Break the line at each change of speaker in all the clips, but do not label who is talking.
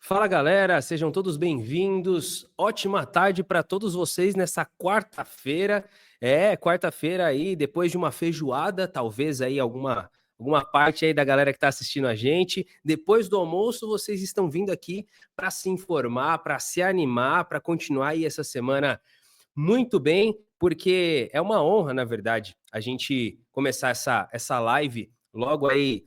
Fala galera, sejam todos bem-vindos. Ótima tarde para todos vocês nessa quarta-feira. Quarta-feira aí, depois de uma feijoada, talvez aí alguma parte aí da galera que está assistindo a gente. Depois do almoço, vocês estão vindo aqui para se informar, para se animar, para continuar aí essa semana muito bem, porque é uma honra, na verdade, a gente começar essa live logo aí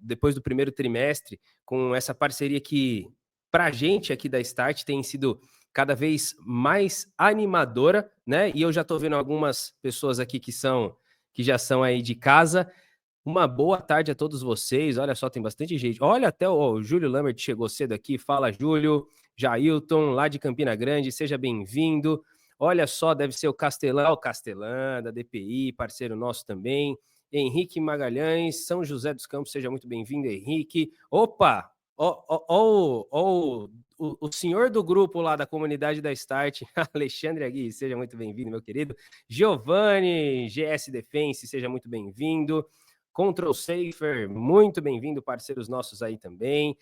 depois do primeiro trimestre, com essa parceria que para a gente aqui da Start tem sido cada vez mais animadora, né? E eu já estou vendo algumas pessoas aqui que já são aí de casa. Uma boa tarde a todos vocês. Olha só, tem bastante gente. Olha, até o Júlio Lambert chegou cedo aqui. Fala, Júlio. Jailton, lá de Campina Grande, seja bem-vindo. Olha só, deve ser o Castelã da DPI, parceiro nosso também. Henrique Magalhães, São José dos Campos, seja muito bem-vindo, Henrique. Opa! O senhor do grupo lá da comunidade da Start, Alexandre Agui, seja muito bem-vindo, meu querido. Giovanni, GS Defense, seja muito bem-vindo. Control Safer, muito bem-vindo, parceiros nossos aí também.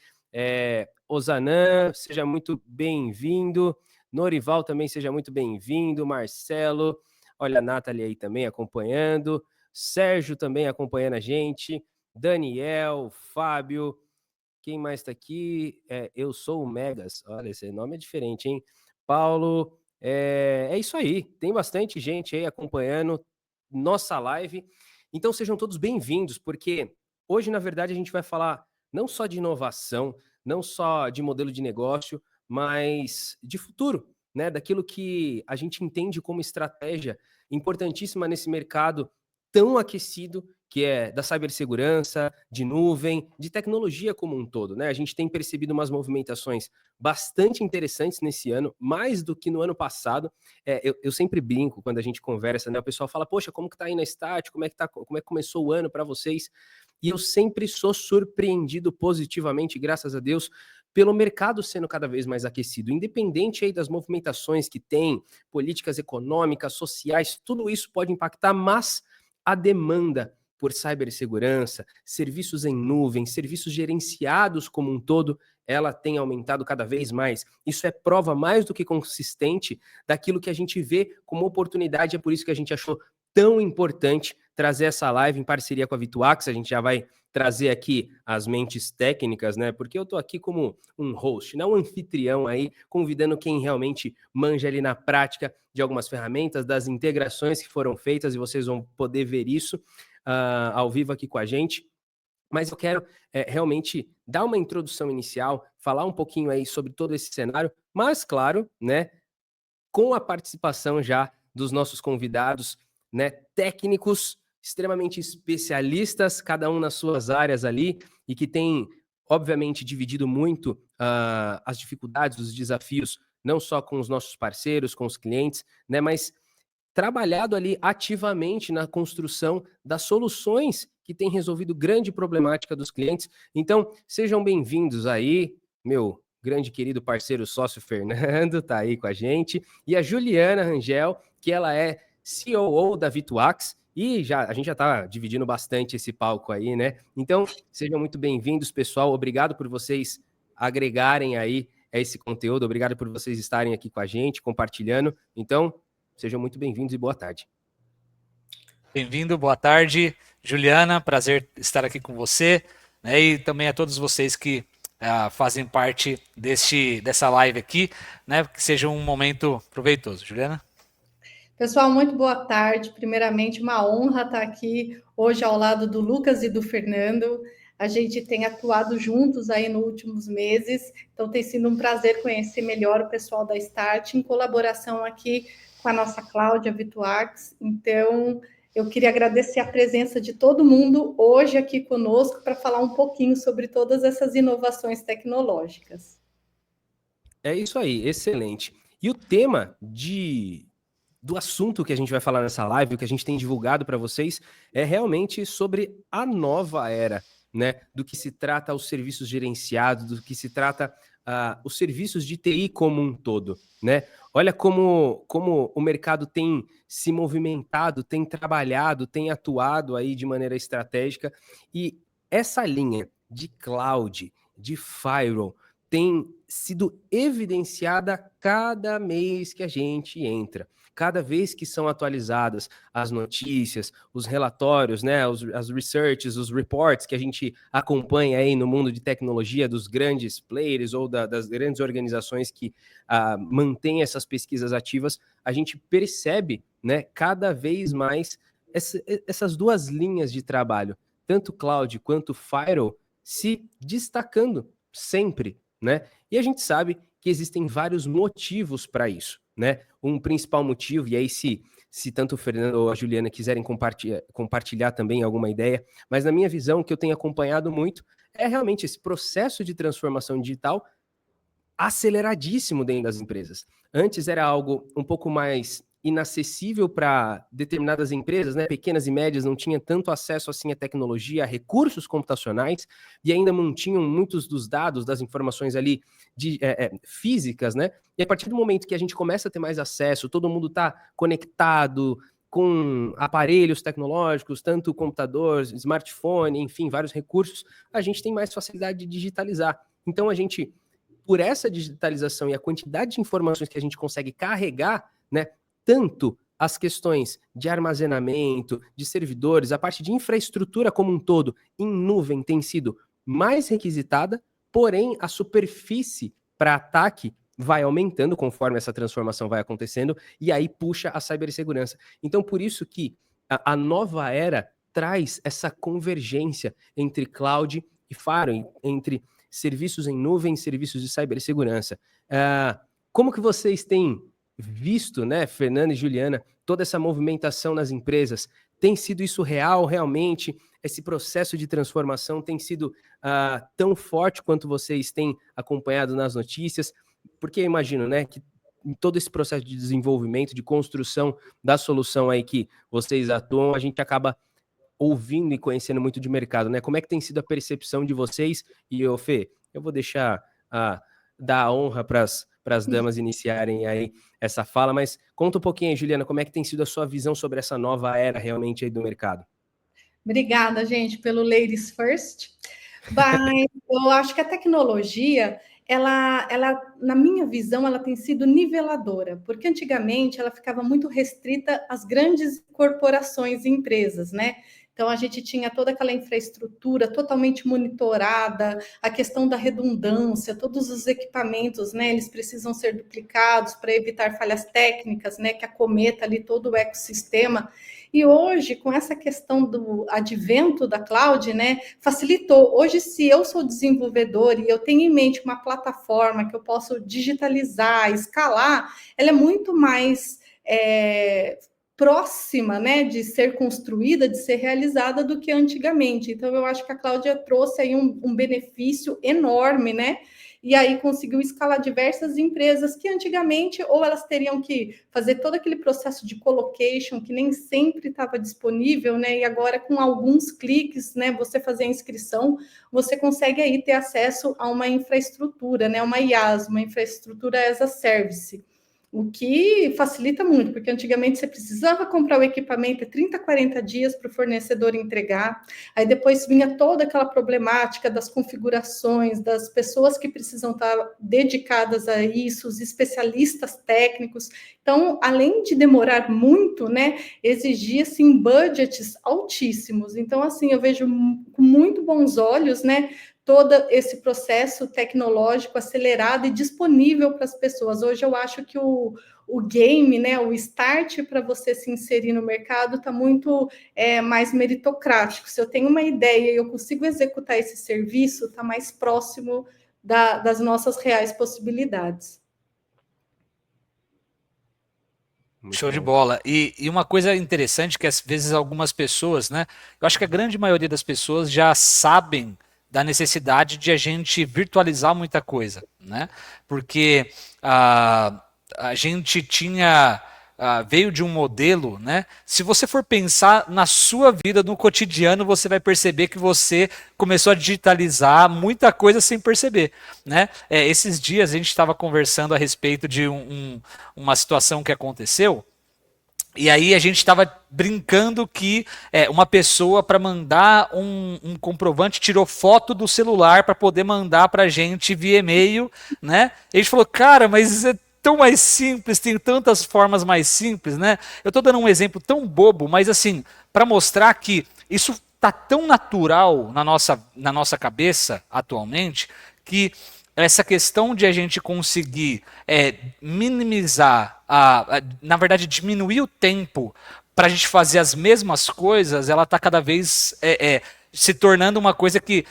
Ozanã, seja muito bem-vindo. Norival também seja muito bem-vindo. Marcelo, olha a Nathalie aí também acompanhando. Sérgio também acompanhando a gente. Daniel, Fábio, quem mais está aqui? Eu sou o Megas. Olha, esse nome é diferente, hein? Paulo, é isso aí. Tem bastante gente aí acompanhando nossa live. Então sejam todos bem-vindos, porque hoje, na verdade, a gente vai falar não só de inovação, não só de modelo de negócio, mas de futuro, né? Daquilo que a gente entende como estratégia importantíssima nesse mercado tão aquecido, que é da cibersegurança, de nuvem, de tecnologia como um todo, né? A gente tem percebido umas movimentações bastante interessantes nesse ano, mais do que no ano passado. Eu sempre brinco quando a gente conversa, né? O pessoal fala, poxa, como que tá aí na Start? Como é que começou o ano para vocês? E eu sempre sou surpreendido positivamente, graças a Deus, pelo mercado sendo cada vez mais aquecido, independente aí das movimentações que tem, políticas econômicas, sociais, tudo isso pode impactar, mas a demanda por cibersegurança, serviços em nuvem, serviços gerenciados como um todo, ela tem aumentado cada vez mais. Isso é prova mais do que consistente daquilo que a gente vê como oportunidade, é por isso que a gente achou tão importante trazer essa live em parceria com a Vituax. A gente já vai trazer aqui as mentes técnicas, né? Porque eu tô aqui como um host, não um anfitrião aí, convidando quem realmente manja ali na prática de algumas ferramentas, das integrações que foram feitas, e vocês vão poder ver isso ao vivo aqui com a gente. Mas eu quero realmente dar uma introdução inicial, falar um pouquinho aí sobre todo esse cenário, mas claro, né, com a participação já dos nossos convidados, né, técnicos extremamente especialistas, cada um nas suas áreas ali, e que tem, obviamente, dividido muito as dificuldades, os desafios, não só com os nossos parceiros, com os clientes, né, mas trabalhado ali ativamente na construção das soluções que têm resolvido grande problemática dos clientes. Então, sejam bem-vindos aí, meu grande querido parceiro sócio Fernando, tá aí com a gente, e a Juliana Rangel, que ela é COO da Vituax, e a gente já está dividindo bastante esse palco aí, né? Então, sejam muito bem-vindos, pessoal. Obrigado por vocês agregarem aí esse conteúdo, obrigado por vocês estarem aqui com a gente, compartilhando. Então, sejam muito bem-vindos e boa tarde.
Bem-vindo, boa tarde, Juliana, prazer estar aqui com você, né, e também a todos vocês que fazem parte dessa live aqui, né, que seja um momento proveitoso. Juliana?
Pessoal, muito boa tarde. Primeiramente, uma honra estar aqui hoje ao lado do Lucas e do Fernando. A gente tem atuado juntos aí nos últimos meses, então tem sido um prazer conhecer melhor o pessoal da Start, em colaboração aqui com a nossa Cláudia Vituax. Então, eu queria agradecer a presença de todo mundo hoje aqui conosco para falar um pouquinho sobre todas essas inovações tecnológicas.
É isso aí, excelente. E o tema do assunto que a gente vai falar nessa live, o que a gente tem divulgado para vocês, é realmente sobre a nova era, né? Do que se trata os serviços gerenciados, do que se trata os serviços de TI como um todo, né? Olha como o mercado tem se movimentado, tem trabalhado, tem atuado aí de maneira estratégica, e essa linha de cloud, de firewall, tem sido evidenciada cada mês que a gente entra. Cada vez que são atualizadas as notícias, os relatórios, né, as researches, os reports que a gente acompanha aí no mundo de tecnologia dos grandes players ou das grandes organizações que mantêm essas pesquisas ativas, a gente percebe, né, cada vez mais essas duas linhas de trabalho, tanto cloud quanto firewall, se destacando sempre, né? E a gente sabe que existem vários motivos para isso, né? Um principal motivo, e aí se tanto o Fernando ou a Juliana quiserem compartilhar também alguma ideia, mas na minha visão, que eu tenho acompanhado muito, é realmente esse processo de transformação digital aceleradíssimo dentro das empresas. Antes era algo um pouco mais inacessível para determinadas empresas, né? Pequenas e médias não tinham tanto acesso assim à tecnologia, a recursos computacionais, e ainda mantinham muitos dos dados, das informações ali físicas, né? E a partir do momento que a gente começa a ter mais acesso, todo mundo está conectado com aparelhos tecnológicos, tanto computador, smartphone, enfim, vários recursos, a gente tem mais facilidade de digitalizar. Então a gente, por essa digitalização e a quantidade de informações que a gente consegue carregar, né, tanto as questões de armazenamento, de servidores, a parte de infraestrutura como um todo em nuvem tem sido mais requisitada, porém a superfície para ataque vai aumentando conforme essa transformação vai acontecendo, e aí puxa a cibersegurança. Então, por isso que a nova era traz essa convergência entre cloud e firewall, entre serviços em nuvem, serviços de cibersegurança. Como que vocês têm visto, né, Fernando e Juliana, toda essa movimentação nas empresas? Tem sido isso real, realmente? Esse processo de transformação tem sido tão forte quanto vocês têm acompanhado nas notícias? Porque eu imagino, né, que em todo esse processo de desenvolvimento, de construção da solução aí que vocês atuam, a gente acaba ouvindo e conhecendo muito de mercado, né? Como é que tem sido a percepção de vocês? E, Fê, eu vou deixar dar a honra para as damas iniciarem aí essa fala, mas conta um pouquinho aí, Juliana, como é que tem sido a sua visão sobre essa nova era realmente aí do mercado?
Obrigada, gente, pelo Ladies First. Mas eu acho que a tecnologia, ela, na minha visão, ela tem sido niveladora, porque antigamente ela ficava muito restrita às grandes corporações e empresas, né? Então, a gente tinha toda aquela infraestrutura totalmente monitorada, a questão da redundância, todos os equipamentos, né? Eles precisam ser duplicados para evitar falhas técnicas, né? Que acometa ali todo o ecossistema. E hoje, com essa questão do advento da cloud, né, facilitou. Hoje, se eu sou desenvolvedor e eu tenho em mente uma plataforma que eu posso digitalizar, escalar, ela é muito mais próxima, né, de ser construída, de ser realizada do que antigamente. Então, eu acho que a Cláudia trouxe aí um benefício enorme, né? E aí conseguiu escalar diversas empresas que antigamente ou elas teriam que fazer todo aquele processo de colocation que nem sempre estava disponível, né? E agora com alguns cliques, né, você fazer a inscrição, você consegue aí ter acesso a uma infraestrutura, né, uma IaaS, uma infraestrutura as a service. O que facilita muito, porque antigamente você precisava comprar o equipamento 30, 40 dias para o fornecedor entregar, aí depois vinha toda aquela problemática das configurações, das pessoas que precisam estar dedicadas a isso, os especialistas técnicos. Então, além de demorar muito, né, exigia, assim, budgets altíssimos. Então, assim, eu vejo com muito bons olhos, né, todo esse processo tecnológico acelerado e disponível para as pessoas. Hoje eu acho que o game, né, o start para você se inserir no mercado está muito mais meritocrático. Se eu tenho uma ideia e eu consigo executar esse serviço, está mais próximo das nossas reais possibilidades.
Muito Show bom. De bola. E uma coisa interessante que às vezes algumas pessoas, né? Eu acho que a grande maioria das pessoas já sabem da necessidade de a gente virtualizar muita coisa, né? Porque a gente veio de um modelo, né? Se você for pensar na sua vida, no cotidiano, você vai perceber que você começou a digitalizar muita coisa sem perceber, né? Esses dias a gente estava conversando a respeito de uma situação que aconteceu, E aí a gente estava brincando que uma pessoa para mandar um comprovante tirou foto do celular para poder mandar para a gente via e-mail, né? E a gente falou, cara, mas é tão mais simples, tem tantas formas mais simples, né? Eu estou dando um exemplo tão bobo, mas assim, para mostrar que isso está tão natural na nossa cabeça atualmente, que essa questão de a gente conseguir minimizar, na verdade, diminuir o tempo para a gente fazer as mesmas coisas, ela está cada vez se tornando uma coisa que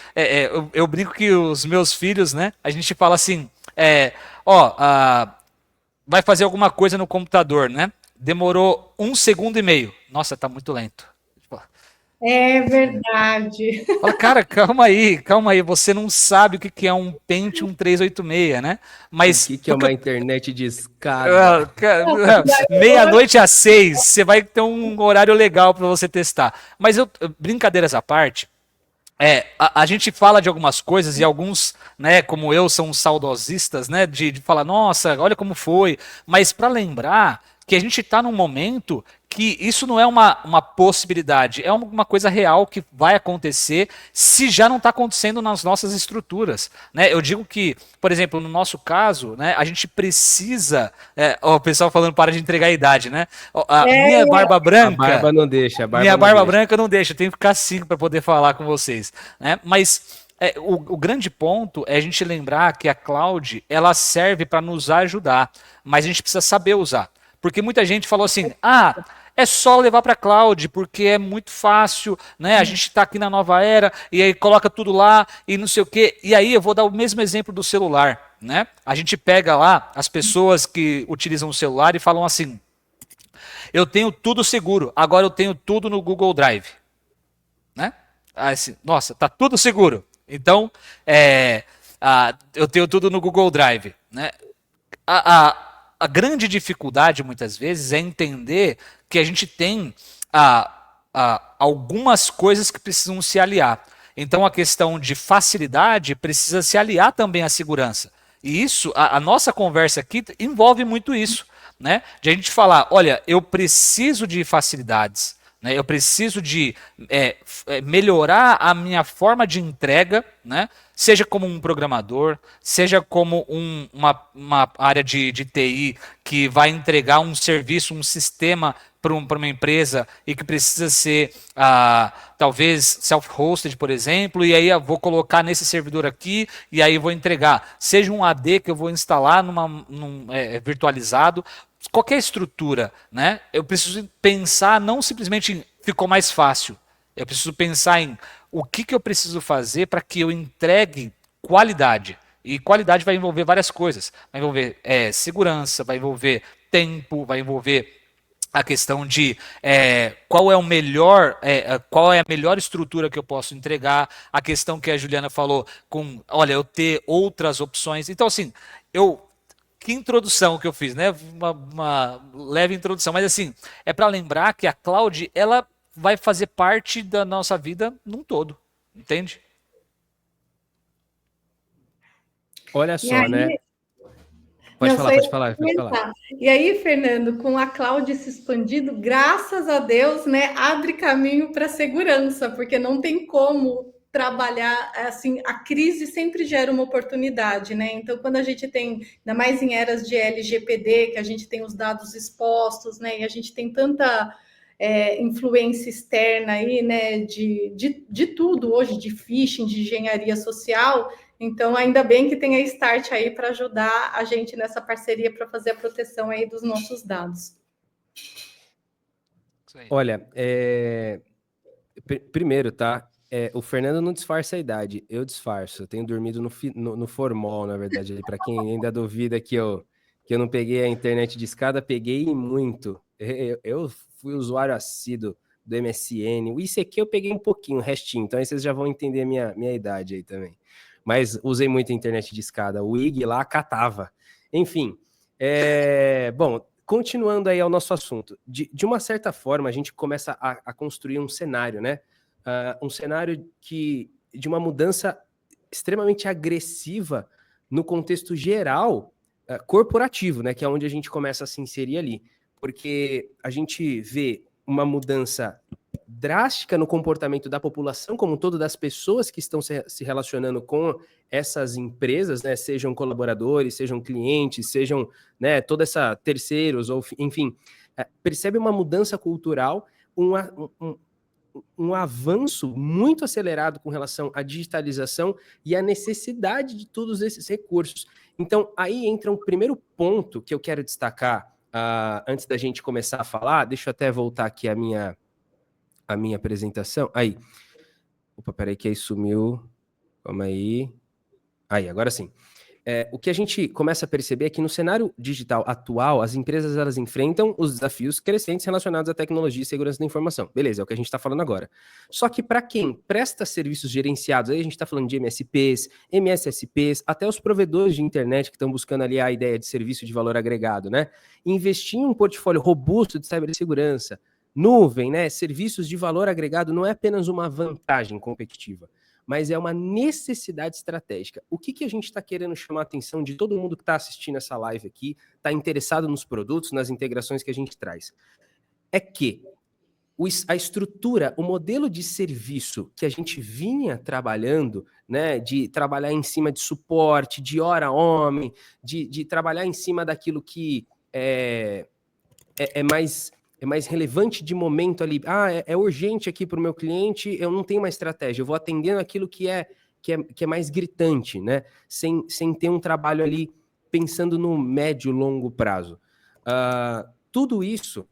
eu brinco que os meus filhos, né? A gente fala assim, vai fazer alguma coisa no computador, né? Demorou 1,5 segundos. Nossa, tá muito lento.
É verdade.
Fala, cara, calma aí, você não sabe o que é um Pentium 386, né?
O
Mas
que é uma internet de escada?
meia-noite às 6, você vai ter um horário legal para você testar. Mas brincadeiras à parte, a gente fala de algumas coisas e alguns, né, como eu, são saudosistas, né, de falar, nossa, olha como foi. Mas para lembrar que a gente está num momento que isso não é uma possibilidade, é uma coisa real que vai acontecer se já não está acontecendo nas nossas estruturas. Né? Eu digo que, por exemplo, no nosso caso, né, a gente precisa. O pessoal falando para de entregar a idade, né? Minha barba branca.
A barba não deixa,
minha barba branca não deixa, eu tenho que ficar assim para poder falar com vocês. Né? Mas. O grande ponto é a gente lembrar que a cloud ela serve para nos ajudar, mas a gente precisa saber usar. Porque muita gente falou assim, é só levar para a cloud, porque é muito fácil, né? A gente está aqui na nova era, e aí coloca tudo lá, e não sei o quê. E aí eu vou dar o mesmo exemplo do celular, né? A gente pega lá as pessoas que utilizam o celular e falam assim, eu tenho tudo seguro, agora eu tenho tudo no Google Drive. Né? Assim, nossa, tá tudo seguro. Então, eu tenho tudo no Google Drive. Né? A grande dificuldade, muitas vezes, é entender que a gente tem algumas coisas que precisam se aliar. Então, a questão de facilidade precisa se aliar também à segurança. E isso, a nossa conversa aqui envolve muito isso. Né? De a gente falar, olha, eu preciso de facilidades. Né? Eu preciso de melhorar a minha forma de entrega, né? Seja como um programador, seja como uma área de TI que vai entregar um serviço, um sistema para uma empresa e que precisa ser talvez self-hosted, por exemplo, e aí eu vou colocar nesse servidor aqui e aí vou entregar. Seja um AD que eu vou instalar virtualizado, qualquer estrutura, né? Eu preciso pensar não simplesmente em ficou mais fácil. Eu preciso pensar em o que eu preciso fazer para que eu entregue qualidade. E qualidade vai envolver várias coisas. Vai envolver segurança, vai envolver tempo, vai envolver a questão de qual é a melhor estrutura que eu posso entregar, a questão que a Juliana falou olha, eu ter outras opções. Então, assim, que introdução que eu fiz, né? Uma leve introdução, mas assim, é para lembrar que a cloud, ela vai fazer parte da nossa vida num todo, entende?
Olha só, né? Pode falar.
E aí, Fernando, com a cloud se expandindo, graças a Deus, né, abre caminho para segurança, porque não tem como trabalhar assim, a crise sempre gera uma oportunidade, né? Então, quando a gente tem, ainda mais em eras de LGPD, que a gente tem os dados expostos, né? E a gente tem tanta influência externa aí, né? De tudo hoje, de phishing, de engenharia social. Então, ainda bem que tem a Start aí para ajudar a gente nessa parceria para fazer a proteção aí dos nossos dados.
Olha, primeiro, tá? O Fernando não disfarça a idade, eu disfarço. Eu tenho dormido no formol, na verdade. Para quem ainda duvida que eu não peguei a internet de escada, peguei muito. Eu fui usuário assíduo do MSN. O ICQ eu peguei um pouquinho, o restinho. Então aí vocês já vão entender a minha idade aí também. Mas usei muito a internet de escada. O IG lá catava. Enfim, bom, continuando aí ao nosso assunto. De uma certa forma, a gente começa a construir um cenário, né? Um cenário de uma mudança extremamente agressiva no contexto geral corporativo, né? Que é onde a gente começa a se inserir ali. porque a gente vê uma mudança drástica no comportamento da população como um todo, das pessoas que estão se relacionando com essas empresas, né, sejam colaboradores, sejam clientes, sejam, né, toda essa terceiros, ou enfim, percebe uma mudança cultural, um avanço muito acelerado com relação à digitalização e à necessidade de todos esses recursos. Então, aí entra um primeiro ponto que eu quero destacar antes da gente começar a falar. Deixa eu até voltar aqui a minha apresentação. Aí. Opa, peraí que aí sumiu. Calma aí. Aí, agora sim. O que a gente começa a perceber é que no cenário digital atual, as empresas elas enfrentam os desafios crescentes relacionados à tecnologia e segurança da informação. Beleza, é o que a gente está falando agora. Só que para quem presta serviços gerenciados, aí a gente está falando de MSPs, MSSPs, até os provedores de internet que estão buscando ali a ideia de serviço de valor agregado, né? Investir em um portfólio robusto de cibersegurança, nuvem, né? Serviços de valor agregado não é apenas uma vantagem competitiva, mas é uma necessidade estratégica. O que a gente está querendo chamar a atenção de todo mundo que está assistindo essa live aqui, está interessado nos produtos, nas integrações que a gente traz, é que a estrutura, o modelo de serviço que a gente vinha trabalhando, né, de trabalhar em cima de suporte, de hora homem, de trabalhar em cima daquilo que é mais relevante de momento ali. É urgente aqui para o meu cliente, eu não tenho uma estratégia, eu vou atendendo aquilo que é mais gritante, né? Sem ter um trabalho ali pensando no médio e longo prazo. Tudo isso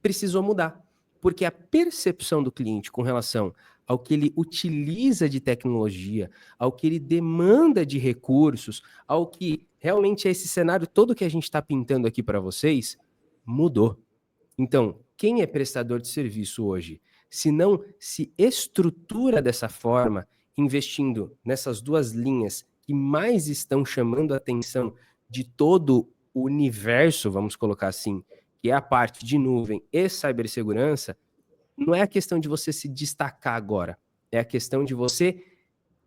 precisou mudar, porque a percepção do cliente com relação ao que ele utiliza de tecnologia, ao que ele demanda de recursos, ao que realmente é esse cenário todo que a gente está pintando aqui para vocês, mudou. Então, quem é prestador de serviço hoje, se não se estrutura dessa forma, investindo nessas duas linhas que mais estão chamando a atenção de todo o universo, vamos colocar assim, que é a parte de nuvem e cibersegurança, não é a questão de você se destacar agora, é a questão de você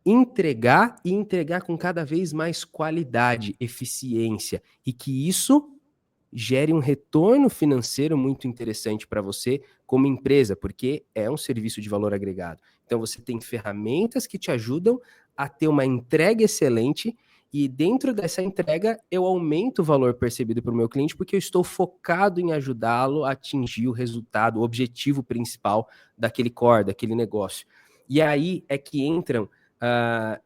entregar e entregar com cada vez mais qualidade, eficiência, e que isso gere um retorno financeiro muito interessante para você como empresa, porque é um serviço de valor agregado. Então você tem ferramentas que te ajudam a ter uma entrega excelente e dentro dessa entrega eu aumento o valor percebido para o meu cliente porque eu estou focado em ajudá-lo a atingir o resultado, o objetivo principal daquele core, daquele negócio. E aí é que entram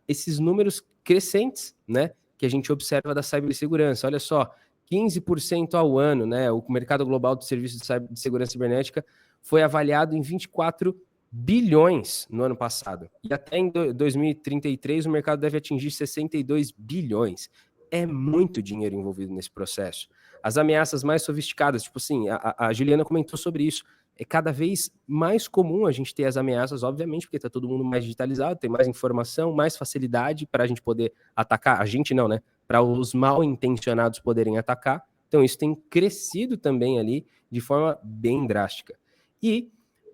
esses números crescentes, né, que a gente observa da cibersegurança. Olha só, 15% ao ano, né? O mercado global de serviços de segurança cibernética foi avaliado em 24 bilhões no ano passado. E até em 2033 o mercado deve atingir 62 bilhões. É muito dinheiro envolvido nesse processo. As ameaças mais sofisticadas, tipo assim, a Juliana comentou sobre isso. É cada vez mais comum a gente ter as ameaças, obviamente, porque está todo mundo mais digitalizado, tem mais informação, mais facilidade para a gente poder atacar. A gente não, né? Para os mal intencionados poderem atacar. Então isso tem crescido também ali de forma bem drástica. E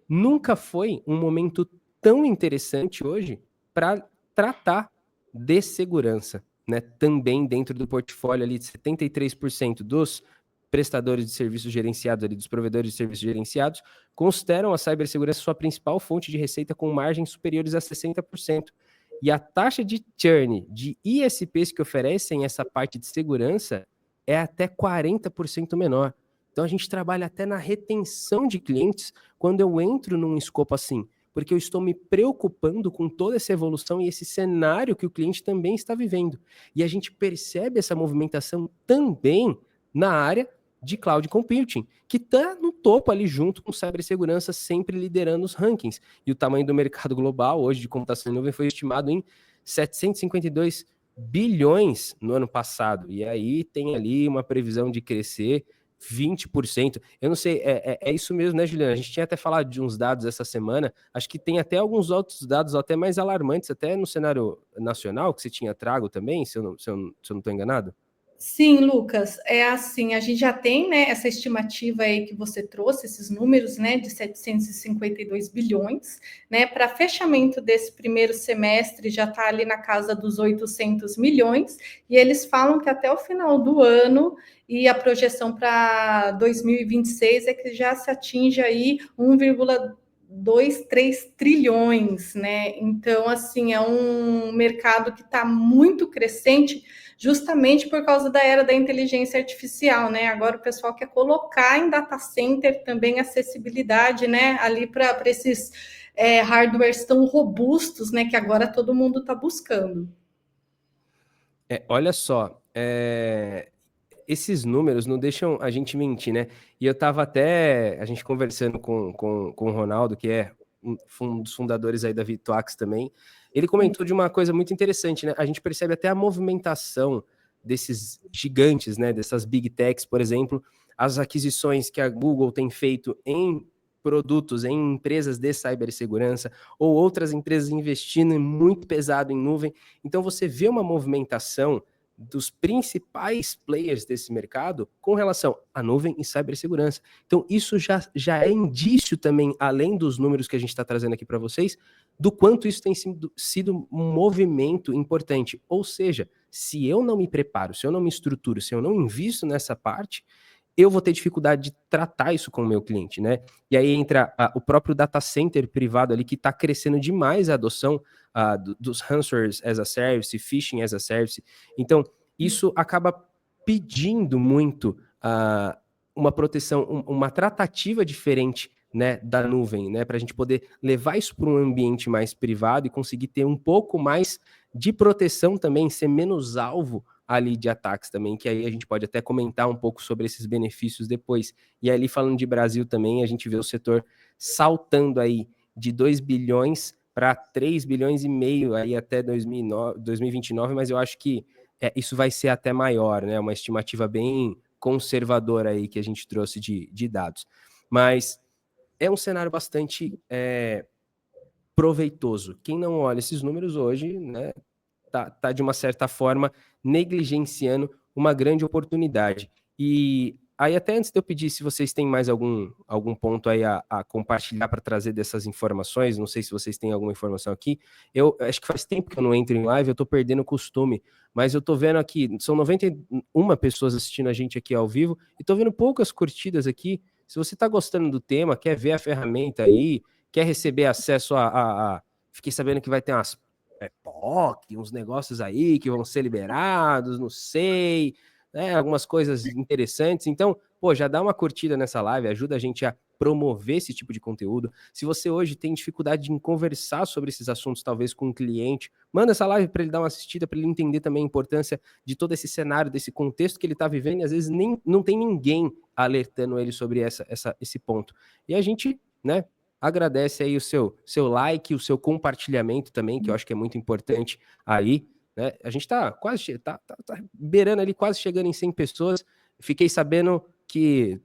nunca foi um momento tão interessante hoje para tratar de segurança, né? Também dentro do portfólio ali de 73% dos prestadores de serviços gerenciados ali, dos provedores de serviços gerenciados, consideram a cibersegurança sua principal fonte de receita com margens superiores a 60%. E a taxa de churn de ISPs que oferecem essa parte de segurança é até 40% menor. Então a gente trabalha até na retenção de clientes quando eu entro num escopo assim, porque eu estou me preocupando com toda essa evolução e esse cenário que o cliente também está vivendo. E a gente percebe essa movimentação também na área de cloud computing, que está no topo ali junto com cibersegurança, sempre liderando os rankings. E o tamanho do mercado global hoje de computação em nuvem foi estimado em 752 bilhões no ano passado. E aí tem ali uma previsão de crescer 20%. Eu não sei, é isso mesmo, né, Juliana? A gente tinha até falado de uns dados essa semana, acho que tem até alguns outros dados até mais alarmantes, até no cenário nacional, que você tinha trago também, se eu não estou enganado.
Sim, Lucas, é assim, a gente já tem, né, essa estimativa aí que você trouxe, esses números, né, de 752 bilhões, né, para fechamento desse primeiro semestre já está ali na casa dos 800 milhões, e eles falam que até o final do ano, e a projeção para 2026 é que já se atinge aí 1,23 trilhões, né? Então, assim, é um mercado que está muito crescente, justamente por causa da era da inteligência artificial, né? Agora o pessoal quer colocar em data center também acessibilidade, né? Ali para esses hardwares tão robustos, né? Que agora todo mundo está buscando.
Olha só, esses números não deixam a gente mentir, né? E eu tava até, a gente conversando com o Ronaldo, que é um dos fundadores aí da Vituax também, ele comentou de uma coisa muito interessante, né? A gente percebe até a movimentação desses gigantes, né? Dessas big techs, por exemplo, as aquisições que a Google tem feito em produtos, em empresas de cibersegurança, ou outras empresas investindo muito pesado em nuvem. Então você vê uma movimentação dos principais players desse mercado com relação à nuvem e cibersegurança. Então, isso já é indício também, além dos números que a gente está trazendo aqui para vocês, do quanto isso tem sido um movimento importante. Ou seja, se eu não me preparo, se eu não me estruturo, se eu não invisto nessa parte, eu vou ter dificuldade de tratar isso com o meu cliente, né? E aí entra o próprio data center privado ali, que está crescendo demais a adoção dos ransomware as a service, phishing as a service. Então, isso acaba pedindo muito uma proteção, uma tratativa diferente, né, da nuvem, né, para a gente poder levar isso para um ambiente mais privado e conseguir ter um pouco mais de proteção também, ser menos alvo ali de ataques também, que aí a gente pode até comentar um pouco sobre esses benefícios depois. E ali falando de Brasil também, a gente vê o setor saltando aí de 2 bilhões para 3 bilhões e meio aí até 2029, mas eu acho que isso vai ser até maior, né? Uma estimativa bem conservadora aí que a gente trouxe de dados. Mas é um cenário bastante proveitoso. Quem não olha esses números hoje, né, tá de uma certa forma negligenciando uma grande oportunidade. E aí, até antes de eu pedir se vocês têm mais algum ponto aí a compartilhar para trazer dessas informações, não sei se vocês têm alguma informação aqui, eu acho que faz tempo que eu não entro em live, eu estou perdendo o costume, mas eu estou vendo aqui, são 91 pessoas assistindo a gente aqui ao vivo, e estou vendo poucas curtidas aqui. Se você está gostando do tema, quer ver a ferramenta aí, quer receber acesso fiquei sabendo que vai ter umas POC, uns negócios aí que vão ser liberados, não sei, né, algumas coisas interessantes. Então, pô, já dá uma curtida nessa live, ajuda a gente a promover esse tipo de conteúdo. Se você hoje tem dificuldade em conversar sobre esses assuntos, talvez com um cliente, manda essa live para ele dar uma assistida, para ele entender também a importância de todo esse cenário, desse contexto que ele está vivendo, e às vezes nem não tem ninguém alertando ele sobre esse ponto. E a gente, né, agradece aí o seu like, o seu compartilhamento também, que eu acho que é muito importante aí, né? A gente tá quase, tá beirando ali, quase chegando em 100 pessoas. Fiquei sabendo que,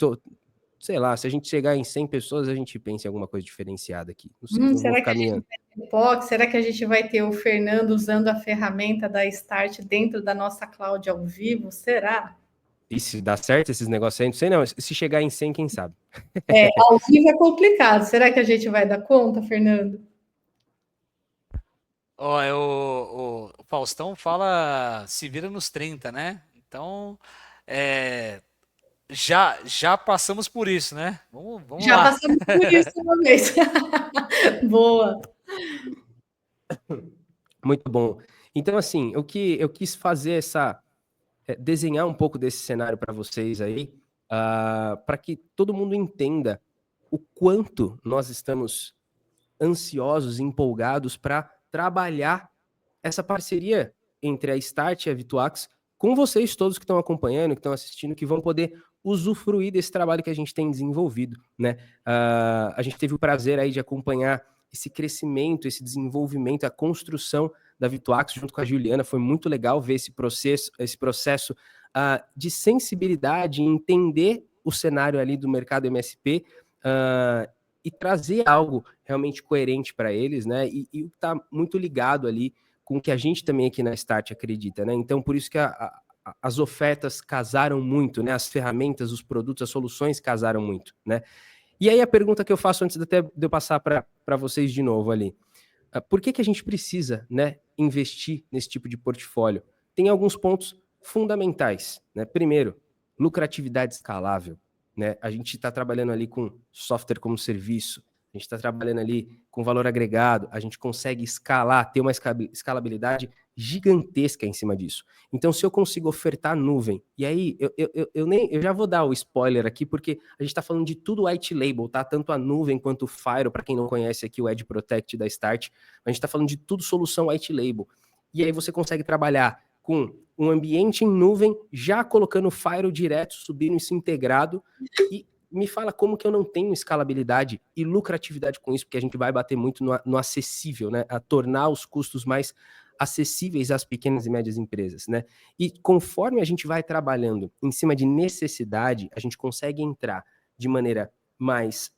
sei lá, se a gente chegar em 100 pessoas, a gente pensa em alguma coisa diferenciada aqui. Não sei, não vou ficar minha...
Será que a gente vai ter o Fernando usando a ferramenta da Start dentro da nossa cloud ao vivo? Será?
E se dá certo esses negócios aí, não sei não. Se chegar em 100, quem sabe?
Ao vivo é complicado. Será que a gente vai dar conta, Fernando?
O Faustão fala se vira nos 30, né? Então, já passamos por isso, né? Vamos
Já
lá.
passamos por isso uma vez. Boa.
Muito bom. Então, assim, eu quis fazer desenhar um pouco desse cenário para vocês aí, para que todo mundo entenda o quanto nós estamos ansiosos, empolgados para trabalhar essa parceria entre a Start e a Vituax com vocês todos que estão acompanhando, que estão assistindo, que vão poder usufruir desse trabalho que a gente tem desenvolvido, né? A gente teve o prazer aí de acompanhar esse crescimento, esse desenvolvimento, a construção da Vituax junto com a Juliana. Foi muito legal ver esse processo de sensibilidade, entender o cenário ali do mercado MSP e trazer algo realmente coerente para eles, né? E está muito ligado ali com o que a gente também aqui na Start acredita, né? Então, por isso que as ofertas casaram muito, né? As ferramentas, os produtos, as soluções casaram muito, né? E aí a pergunta que eu faço antes até de eu passar para vocês de novo ali. Por que a gente precisa, né, investir nesse tipo de portfólio? Tem alguns pontos fundamentais, né? Primeiro, lucratividade escalável, né? A gente está trabalhando ali com software como serviço, a gente está trabalhando ali com valor agregado, a gente consegue escalar, ter uma escalabilidade gigantesca em cima disso. Então, se eu consigo ofertar nuvem, e aí eu já vou dar o spoiler aqui, porque a gente está falando de tudo white label, tá? Tanto a nuvem quanto o Firewall, para quem não conhece aqui o Edge Protect da Start, a gente está falando de tudo solução white label. E aí você consegue trabalhar com um ambiente em nuvem, já colocando o Firewall direto, subindo isso integrado, e me fala como que eu não tenho escalabilidade e lucratividade com isso, porque a gente vai bater muito no acessível, né? A tornar os custos mais acessíveis às pequenas e médias empresas, né? E conforme a gente vai trabalhando em cima de necessidade, a gente consegue entrar de maneira mais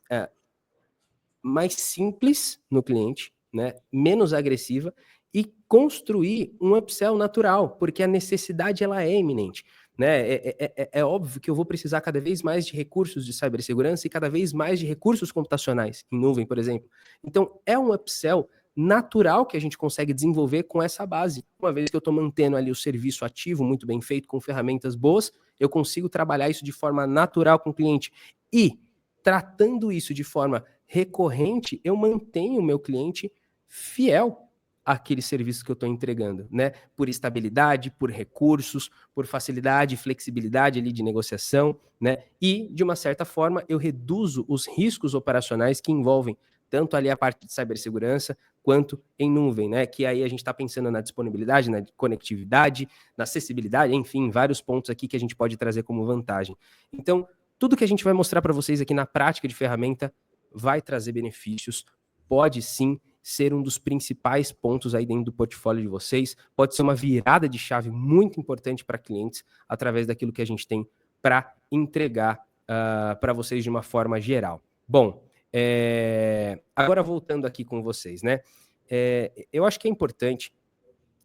simples no cliente, né? Menos agressiva, e construir um upsell natural, porque a necessidade ela é iminente. Né? É óbvio que eu vou precisar cada vez mais de recursos de cibersegurança e cada vez mais de recursos computacionais, em nuvem, por exemplo. Então, é um upsell natural que a gente consegue desenvolver com essa base. Uma vez que eu estou mantendo ali o serviço ativo, muito bem feito, com ferramentas boas, eu consigo trabalhar isso de forma natural com o cliente. E, tratando isso de forma recorrente, eu mantenho o meu cliente fiel aquele serviço que eu estou entregando, né? Por estabilidade, por recursos, por facilidade e flexibilidade ali de negociação, né? E, de uma certa forma, eu reduzo os riscos operacionais que envolvem tanto ali a parte de cibersegurança quanto em nuvem, né? Que aí a gente está pensando na disponibilidade, na conectividade, na acessibilidade, enfim, vários pontos aqui que a gente pode trazer como vantagem. Então, tudo que a gente vai mostrar para vocês aqui na prática de ferramenta vai trazer benefícios, pode sim ser um dos principais pontos aí dentro do portfólio de vocês, pode ser uma virada de chave muito importante para clientes através daquilo que a gente tem para entregar para vocês de uma forma geral. Bom, agora voltando aqui com vocês, né? Eu acho que é importante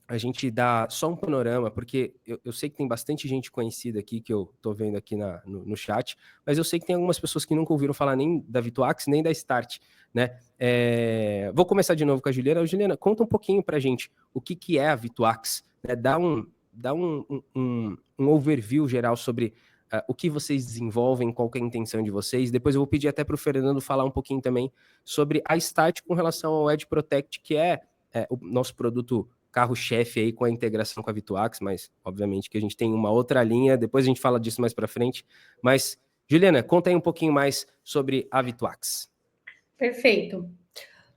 a gente dar só um panorama, porque eu sei que tem bastante gente conhecida aqui, que eu tô vendo aqui no chat, mas eu sei que tem algumas pessoas que nunca ouviram falar nem da Vituax, nem da Start, né? Vou começar de novo com a Juliana. Juliana, conta um pouquinho pra gente o que é a Vituax, né? Dá um overview geral sobre o que vocês desenvolvem, qual que é a intenção de vocês. Depois eu vou pedir até pro Fernando falar um pouquinho também sobre a Start com relação ao Edge Protect, que é o nosso produto carro-chefe aí com a integração com a Vituax, mas obviamente que a gente tem uma outra linha, depois a gente fala disso mais para frente. Mas, Juliana, conta aí um pouquinho mais sobre a Vituax.
Perfeito.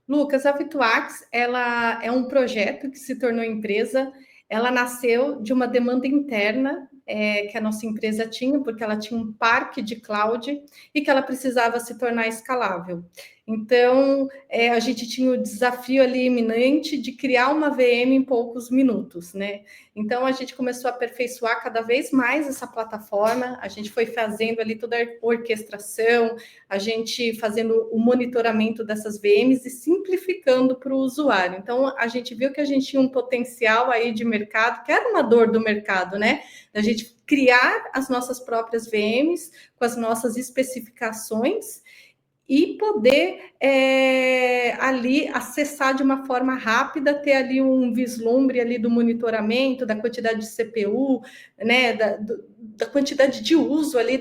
Lucas, a Vituax, ela é um projeto que se tornou empresa, ela nasceu de uma demanda interna que a nossa empresa tinha, porque ela tinha um parque de cloud e que ela precisava se tornar escalável. Então, a gente tinha o desafio ali iminente de criar uma VM em poucos minutos, né? Então, a gente começou a aperfeiçoar cada vez mais essa plataforma, a gente foi fazendo ali toda a orquestração, a gente fazendo o monitoramento dessas VMs e simplificando para o usuário. Então, a gente viu que a gente tinha um potencial aí de mercado, que era uma dor do mercado, né? A gente criar as nossas próprias VMs com as nossas especificações e poder ali acessar de uma forma rápida, ter ali um vislumbre ali do monitoramento, da quantidade de CPU, né, da quantidade de uso ali,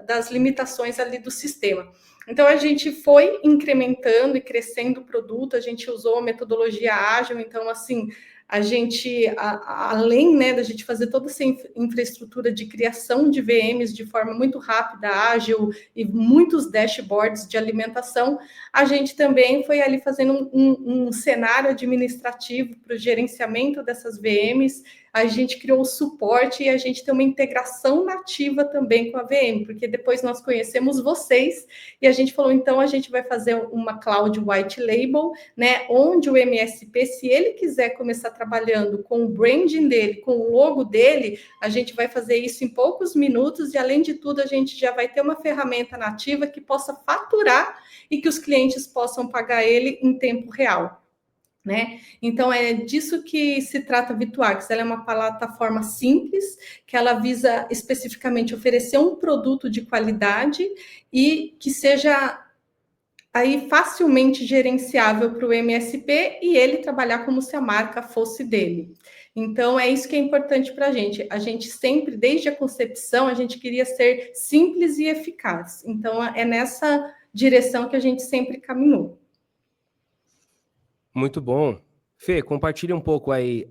das limitações ali do sistema. Então, a gente foi incrementando e crescendo o produto, a gente usou a metodologia ágil, então, assim, a gente, além, né, da gente fazer toda essa infraestrutura de criação de VMs de forma muito rápida, ágil e muitos dashboards de alimentação, a gente também foi ali fazendo um cenário administrativo para o gerenciamento dessas VMs, a gente criou o suporte e a gente tem uma integração nativa também com a VM, porque depois nós conhecemos vocês e a gente falou, então a gente vai fazer uma cloud white label, né, onde o MSP, se ele quiser começar trabalhando com o branding dele, com o logo dele, a gente vai fazer isso em poucos minutos e, além de tudo, a gente já vai ter uma ferramenta nativa que possa faturar e que os clientes possam pagar ele em tempo real. né? Então é disso que se trata a Vituax. Ela é uma plataforma simples que ela visa especificamente oferecer um produto de qualidade e que seja aí facilmente gerenciável para o MSP e ele trabalhar como se a marca fosse dele. Então é isso que é importante para a gente. A gente sempre, desde a concepção, a gente queria ser simples e eficaz. Então é nessa direção que a gente sempre caminhou.
Muito bom. Fê, compartilha um pouco aí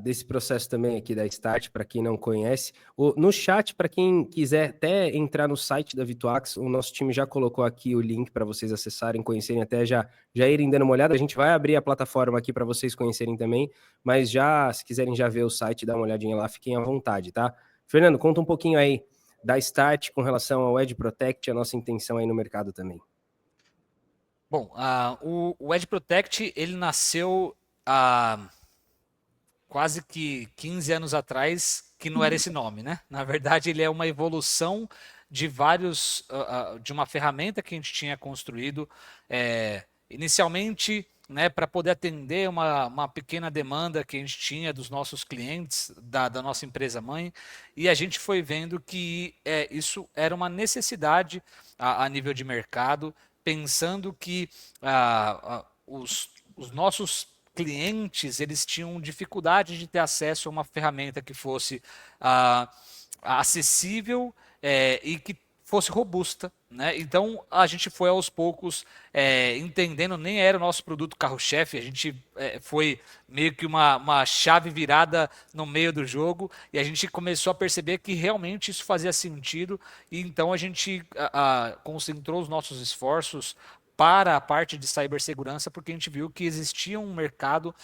desse processo também aqui da Start, para quem não conhece. No chat, para quem quiser até entrar no site da Vituax, o nosso time já colocou aqui o link para vocês acessarem, conhecerem, até já irem dando uma olhada. A gente vai abrir a plataforma aqui para vocês conhecerem também, mas já, se quiserem já ver o site, dar uma olhadinha lá, fiquem à vontade, tá? Fernando, conta um pouquinho aí da Start com relação ao Edge Protect, a nossa intenção aí no mercado também.
Bom, o Edge Protect, ele nasceu há quase que 15 anos atrás, que não era esse nome, né? Na verdade, ele é uma evolução de de uma ferramenta que a gente tinha construído inicialmente, né, para poder atender uma pequena demanda que a gente tinha dos nossos clientes, da nossa empresa mãe, e a gente foi vendo que isso era uma necessidade a nível de mercado, pensando que os nossos clientes eles tinham dificuldade de ter acesso a uma ferramenta que fosse acessível e que fosse robusta, né? Então a gente foi aos poucos entendendo, nem era o nosso produto carro-chefe, a gente foi meio que uma chave virada no meio do jogo e a gente começou a perceber que realmente isso fazia sentido e então a gente concentrou os nossos esforços para a parte de cibersegurança, porque a gente viu que existia um mercado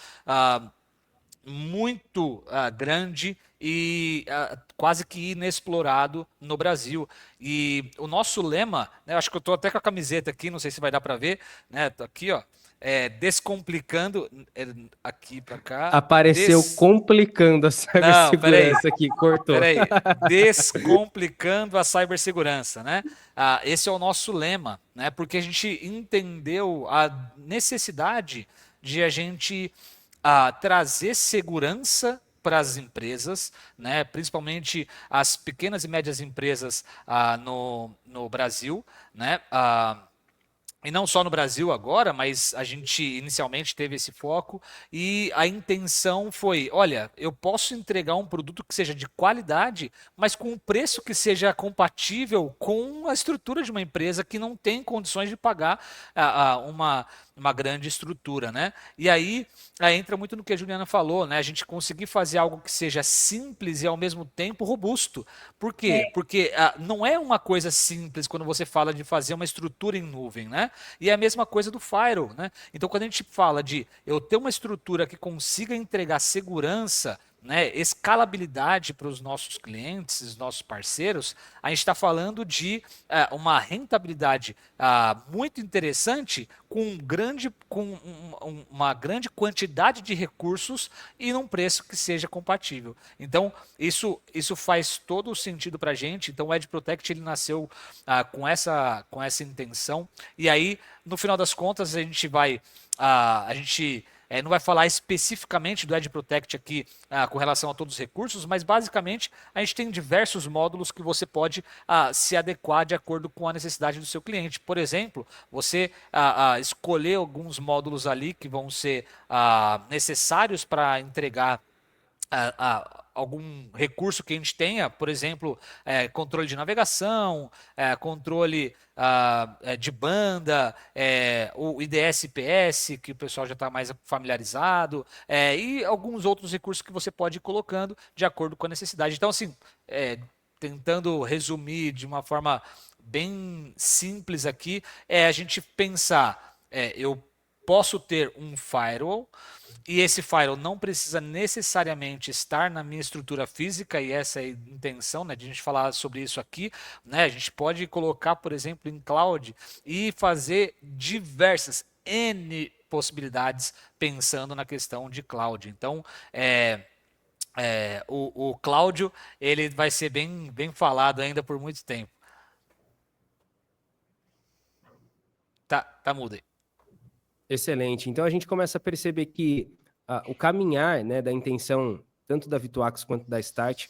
muito grande e quase que inexplorado no Brasil. E o nosso lema, né, acho que eu estou até com a camiseta aqui, não sei se vai dar para ver, né? Tô aqui, ó. Descomplicando aqui para cá.
Apareceu complicando a
Não,
cibersegurança aqui, cortou.
Peraí, descomplicando a cibersegurança, né? Esse é o nosso lema, né? Porque a gente entendeu a necessidade de a gente trazer segurança para as empresas, né? Principalmente as pequenas e médias empresas no Brasil, né? E não só no Brasil agora, mas a gente inicialmente teve esse foco e a intenção foi, olha, eu posso entregar um produto que seja de qualidade, mas com um preço que seja compatível com a estrutura de uma empresa que não tem condições de pagar uma grande estrutura, né? E aí entra muito no que a Juliana falou, né? A gente conseguir fazer algo que seja simples e ao mesmo tempo robusto. Por quê? Porque não é uma coisa simples quando você fala de fazer uma estrutura em nuvem, né? E é a mesma coisa do firewall, né? Então, quando a gente fala de eu ter uma estrutura que consiga entregar segurança, né, escalabilidade para os nossos clientes, os nossos parceiros, a gente está falando de uma rentabilidade muito interessante com uma grande quantidade de recursos e num preço que seja compatível. Então, isso faz todo o sentido para a gente. Então, o Edge Protect ele nasceu com essa intenção. E aí, no final das contas, a gente não vai falar especificamente do Edge Protect aqui com relação a todos os recursos, mas basicamente a gente tem diversos módulos que você pode se adequar de acordo com a necessidade do seu cliente. Por exemplo, você escolher alguns módulos ali que vão ser necessários para entregar algum recurso que a gente tenha, por exemplo, controle de navegação, controle de banda, o IDS-PS, que o pessoal já está mais familiarizado, e alguns outros recursos que você pode ir colocando de acordo com a necessidade. Então, assim, tentando resumir de uma forma bem simples aqui, a gente pensar, eu posso ter um firewall, e esse firewall não precisa necessariamente estar na minha estrutura física, e essa é a intenção, né, de a gente falar sobre isso aqui, né? A gente pode colocar, por exemplo, em cloud e fazer diversas N possibilidades pensando na questão de cloud. Então, o Cláudio ele vai ser bem falado ainda por muito tempo. Tá mudo aí.
Excelente. Então a gente começa a perceber que o caminhar, né, da intenção tanto da Vituax quanto da Start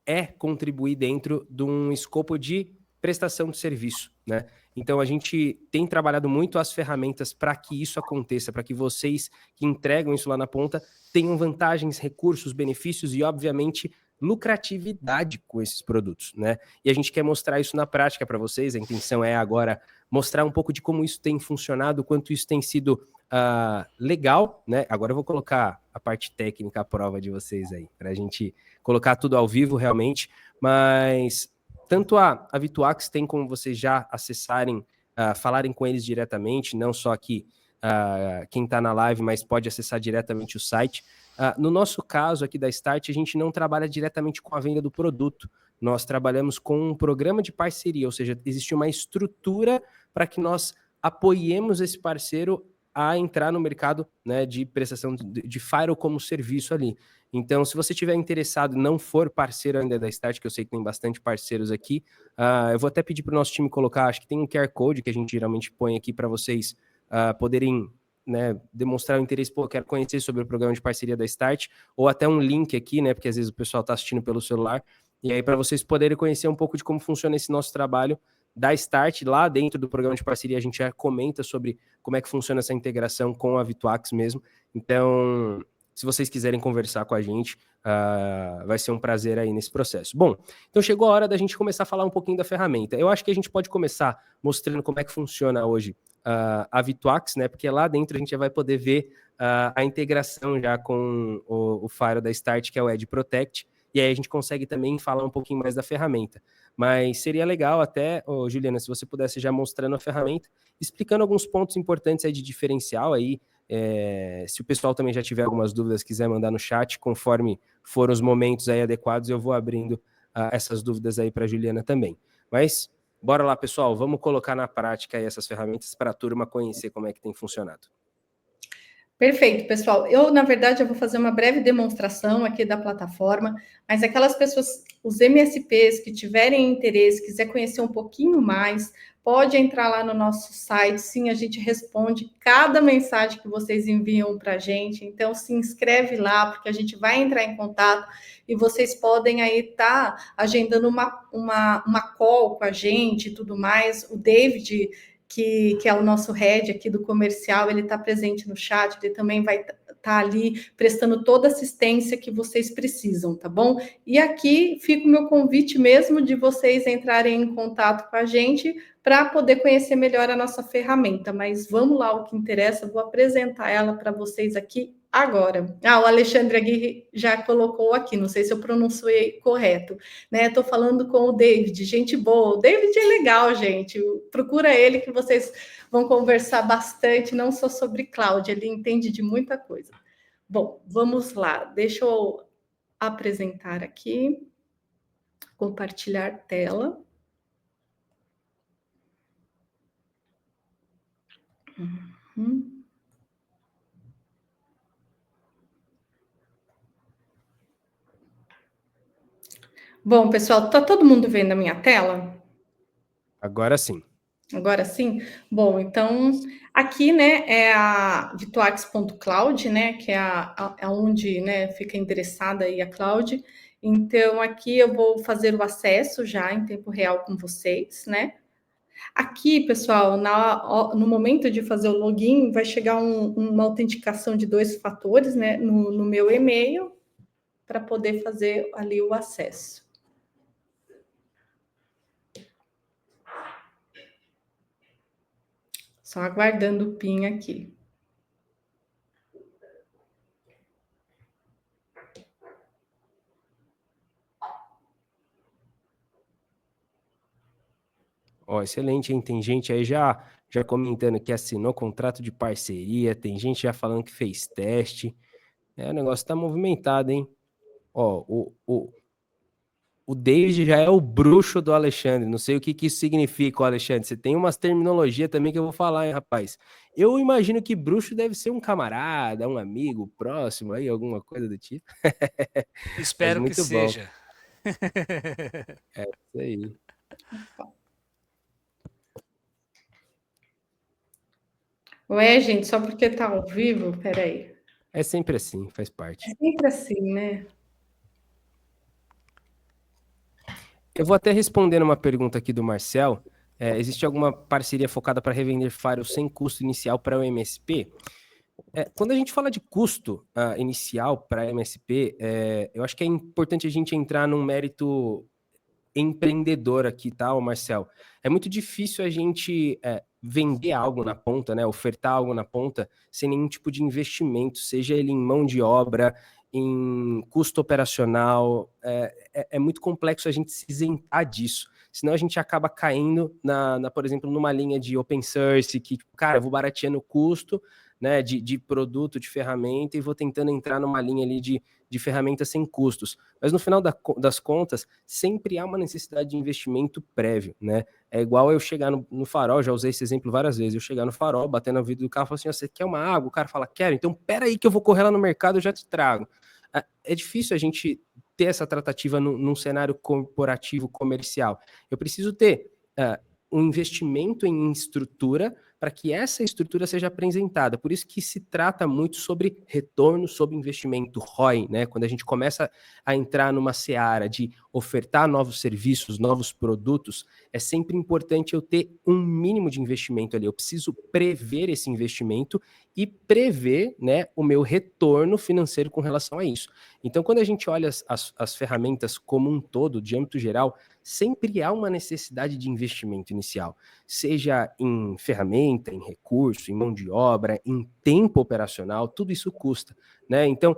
é contribuir dentro de um escopo de prestação de serviço, né? Então a gente tem trabalhado muito as ferramentas para que isso aconteça, para que vocês que entregam isso lá na ponta tenham vantagens, recursos, benefícios e, obviamente, lucratividade com esses produtos, né? E a gente quer mostrar isso na prática para vocês. A intenção é agora mostrar um pouco de como isso tem funcionado, quanto isso tem sido legal, né? Agora eu vou colocar a parte técnica à prova de vocês aí, para a gente colocar tudo ao vivo realmente, mas tanto a Vituax tem como vocês já acessarem, falarem com eles diretamente, não só aqui quem está na live, mas pode acessar diretamente o site. No nosso caso aqui da Start, a gente não trabalha diretamente com a venda do produto, nós trabalhamos com um programa de parceria, ou seja, existe uma estrutura para que nós apoiemos esse parceiro a entrar no mercado, né, de prestação de Firewall como serviço ali. Então, se você tiver interessado e não for parceiro ainda da Start, que eu sei que tem bastante parceiros aqui, eu vou até pedir para o nosso time colocar, acho que tem um QR Code que a gente geralmente põe aqui para vocês poderem, né, demonstrar o interesse, quero conhecer sobre o programa de parceria da Start, ou até um link aqui, né, porque às vezes o pessoal está assistindo pelo celular, e aí para vocês poderem conhecer um pouco de como funciona esse nosso trabalho da Start. Lá dentro do programa de parceria a gente já comenta sobre como é que funciona essa integração com a Vituax mesmo. Então, se vocês quiserem conversar com a gente, vai ser um prazer aí nesse processo. Bom, então chegou a hora da gente começar a falar um pouquinho da ferramenta. Eu acho que a gente pode começar mostrando como é que funciona hoje a Vituax, né? Porque lá dentro a gente já vai poder ver a integração já com o Firewall da Start, que é o Edge Protect, e aí a gente consegue também falar um pouquinho mais da ferramenta. Mas seria legal até, Juliana, se você pudesse já mostrando a ferramenta, explicando alguns pontos importantes aí de diferencial aí. Se o pessoal também já tiver algumas dúvidas, quiser mandar no chat, conforme forem os momentos aí adequados, eu vou abrindo essas dúvidas aí para a Juliana também. Mas bora lá, pessoal, vamos colocar na prática aí essas ferramentas para a turma conhecer como é que tem funcionado.
Perfeito, pessoal. Na verdade, eu vou fazer uma breve demonstração aqui da plataforma, mas aquelas pessoas, os MSPs que tiverem interesse, quiser conhecer um pouquinho mais, pode entrar lá no nosso site. Sim, a gente responde cada mensagem que vocês enviam para a gente. Então, se inscreve lá, porque a gente vai entrar em contato e vocês podem aí estar agendando uma call com a gente e tudo mais. O David, que é o nosso head aqui do comercial, ele está presente no chat, ele também vai estar ali prestando toda a assistência que vocês precisam, tá bom? E aqui fica o meu convite mesmo de vocês entrarem em contato com a gente para poder conhecer melhor a nossa ferramenta. Mas vamos lá, o que interessa, vou apresentar ela para vocês aqui agora. O Alexandre Aguirre já colocou aqui, não sei se eu pronunciei correto, né? Estou falando com o David, gente boa. O David é legal, gente. Procura ele que vocês vão conversar bastante, não só sobre cloud, ele entende de muita coisa. Bom, vamos lá. Deixa eu apresentar aqui, compartilhar tela. Bom, pessoal, tá todo mundo vendo a minha tela?
Agora sim.
Agora sim? Bom, então, aqui, né, é a vituax.cloud, né, que é onde, né, fica endereçada aí a cloud. Então, aqui eu vou fazer o acesso já em tempo real com vocês, né. Aqui, pessoal, no momento de fazer o login, vai chegar uma autenticação de 2 fatores, né, no meu e-mail, para poder fazer ali o acesso. Só aguardando o PIN aqui.
Excelente, hein? Tem gente aí já comentando que assinou contrato de parceria, tem gente já falando que fez teste. O negócio tá movimentado, hein? O David já é o bruxo do Alexandre. Não sei o que isso significa, Alexandre. Você tem umas terminologia também que eu vou falar, hein, rapaz? Eu imagino que bruxo deve ser um camarada, um amigo próximo aí, alguma coisa do tipo.
Espero que seja.
É isso aí.
Ué, gente, só porque tá ao vivo? Peraí.
É sempre assim, faz parte.
É sempre assim, né?
Eu vou até responder uma pergunta aqui do Marcel. Existe alguma parceria focada para revender firewall sem custo inicial para o MSP? Quando a gente fala de custo inicial para MSP, eu acho que é importante a gente entrar num mérito empreendedor aqui, tá, Marcel? É muito difícil a gente vender algo na ponta, né? Ofertar algo na ponta sem nenhum tipo de investimento, seja ele em mão de obra, em custo operacional. É muito complexo a gente se isentar disso. Senão a gente acaba caindo por exemplo, numa linha de open source, que, cara, eu vou barateando o custo, né, de produto, de ferramenta, e vou tentando entrar numa linha ali de ferramentas sem custos. Mas no final das contas, sempre há uma necessidade de investimento prévio, né? É igual eu chegar no farol, já usei esse exemplo várias vezes, eu chegar no farol, bater no vidro do carro e falar assim, você quer uma água? O cara fala, quero, então pera aí que eu vou correr lá no mercado, eu já te trago. É difícil a gente ter essa tratativa num cenário corporativo comercial. Eu preciso ter um investimento em estrutura para que essa estrutura seja apresentada. Por isso que se trata muito sobre retorno sobre investimento, ROI, né? Quando a gente começa a entrar numa seara de ofertar novos serviços, novos produtos, é sempre importante eu ter um mínimo de investimento ali. Eu preciso prever esse investimento e prever, né, o meu retorno financeiro com relação a isso. Então, quando a gente olha as ferramentas como um todo, de âmbito geral, sempre há uma necessidade de investimento inicial, seja em ferramenta, em recurso, em mão de obra, em tempo operacional, tudo isso custa, né? Então,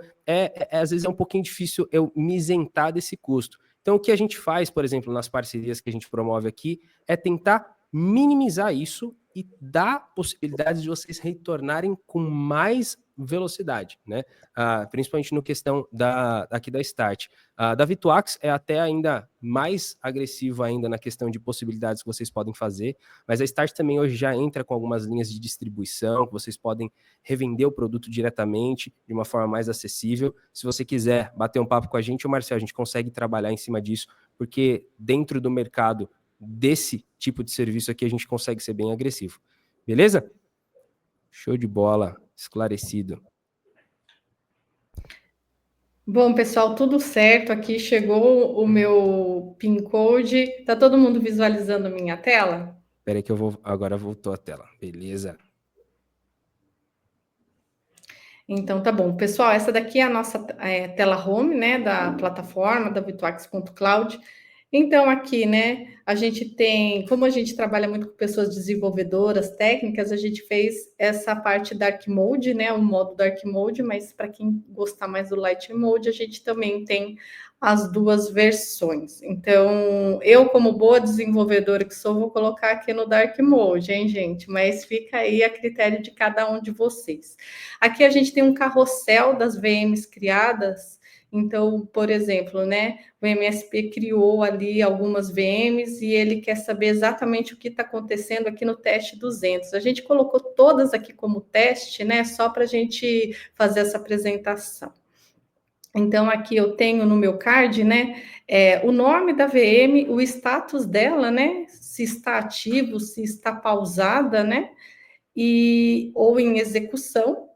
às vezes é um pouquinho difícil eu me isentar desse custo. Então, o que a gente faz, por exemplo, nas parcerias que a gente promove aqui, é tentar minimizar isso e dar possibilidades de vocês retornarem com mais velocidade, né? Principalmente no questão aqui da Start. Da Vituax é até ainda mais agressivo ainda na questão de possibilidades que vocês podem fazer, mas a Start também hoje já entra com algumas linhas de distribuição, que vocês podem revender o produto diretamente, de uma forma mais acessível. Se você quiser bater um papo com a gente, Marcelo, a gente consegue trabalhar em cima disso, porque dentro do mercado desse tipo de serviço aqui, a gente consegue ser bem agressivo. Beleza? Show de bola, esclarecido.
Bom, pessoal, tudo certo. Aqui chegou o meu PIN code. Tá todo mundo visualizando a minha tela?
Espera aí que agora voltou a tela. Beleza.
Então, tá bom. Pessoal, essa daqui é a nossa tela home, né, da plataforma, da Vituax.cloud. Então, aqui, né, a gente tem, como a gente trabalha muito com pessoas desenvolvedoras, técnicas, a gente fez essa parte Dark Mode, né, o modo Dark Mode, mas para quem gostar mais do Light Mode, a gente também tem as duas versões. Então, eu, como boa desenvolvedora que sou, vou colocar aqui no Dark Mode, hein, gente? Mas fica aí a critério de cada um de vocês. Aqui a gente tem um carrossel das VMs criadas. Então, por exemplo, né, o MSP criou ali algumas VMs e ele quer saber exatamente o que está acontecendo aqui no teste 200. A gente colocou todas aqui como teste, né, só para a gente fazer essa apresentação. Então, aqui eu tenho no meu card, né, o nome da VM, o status dela, né, se está ativo, se está pausada, né, ou em execução.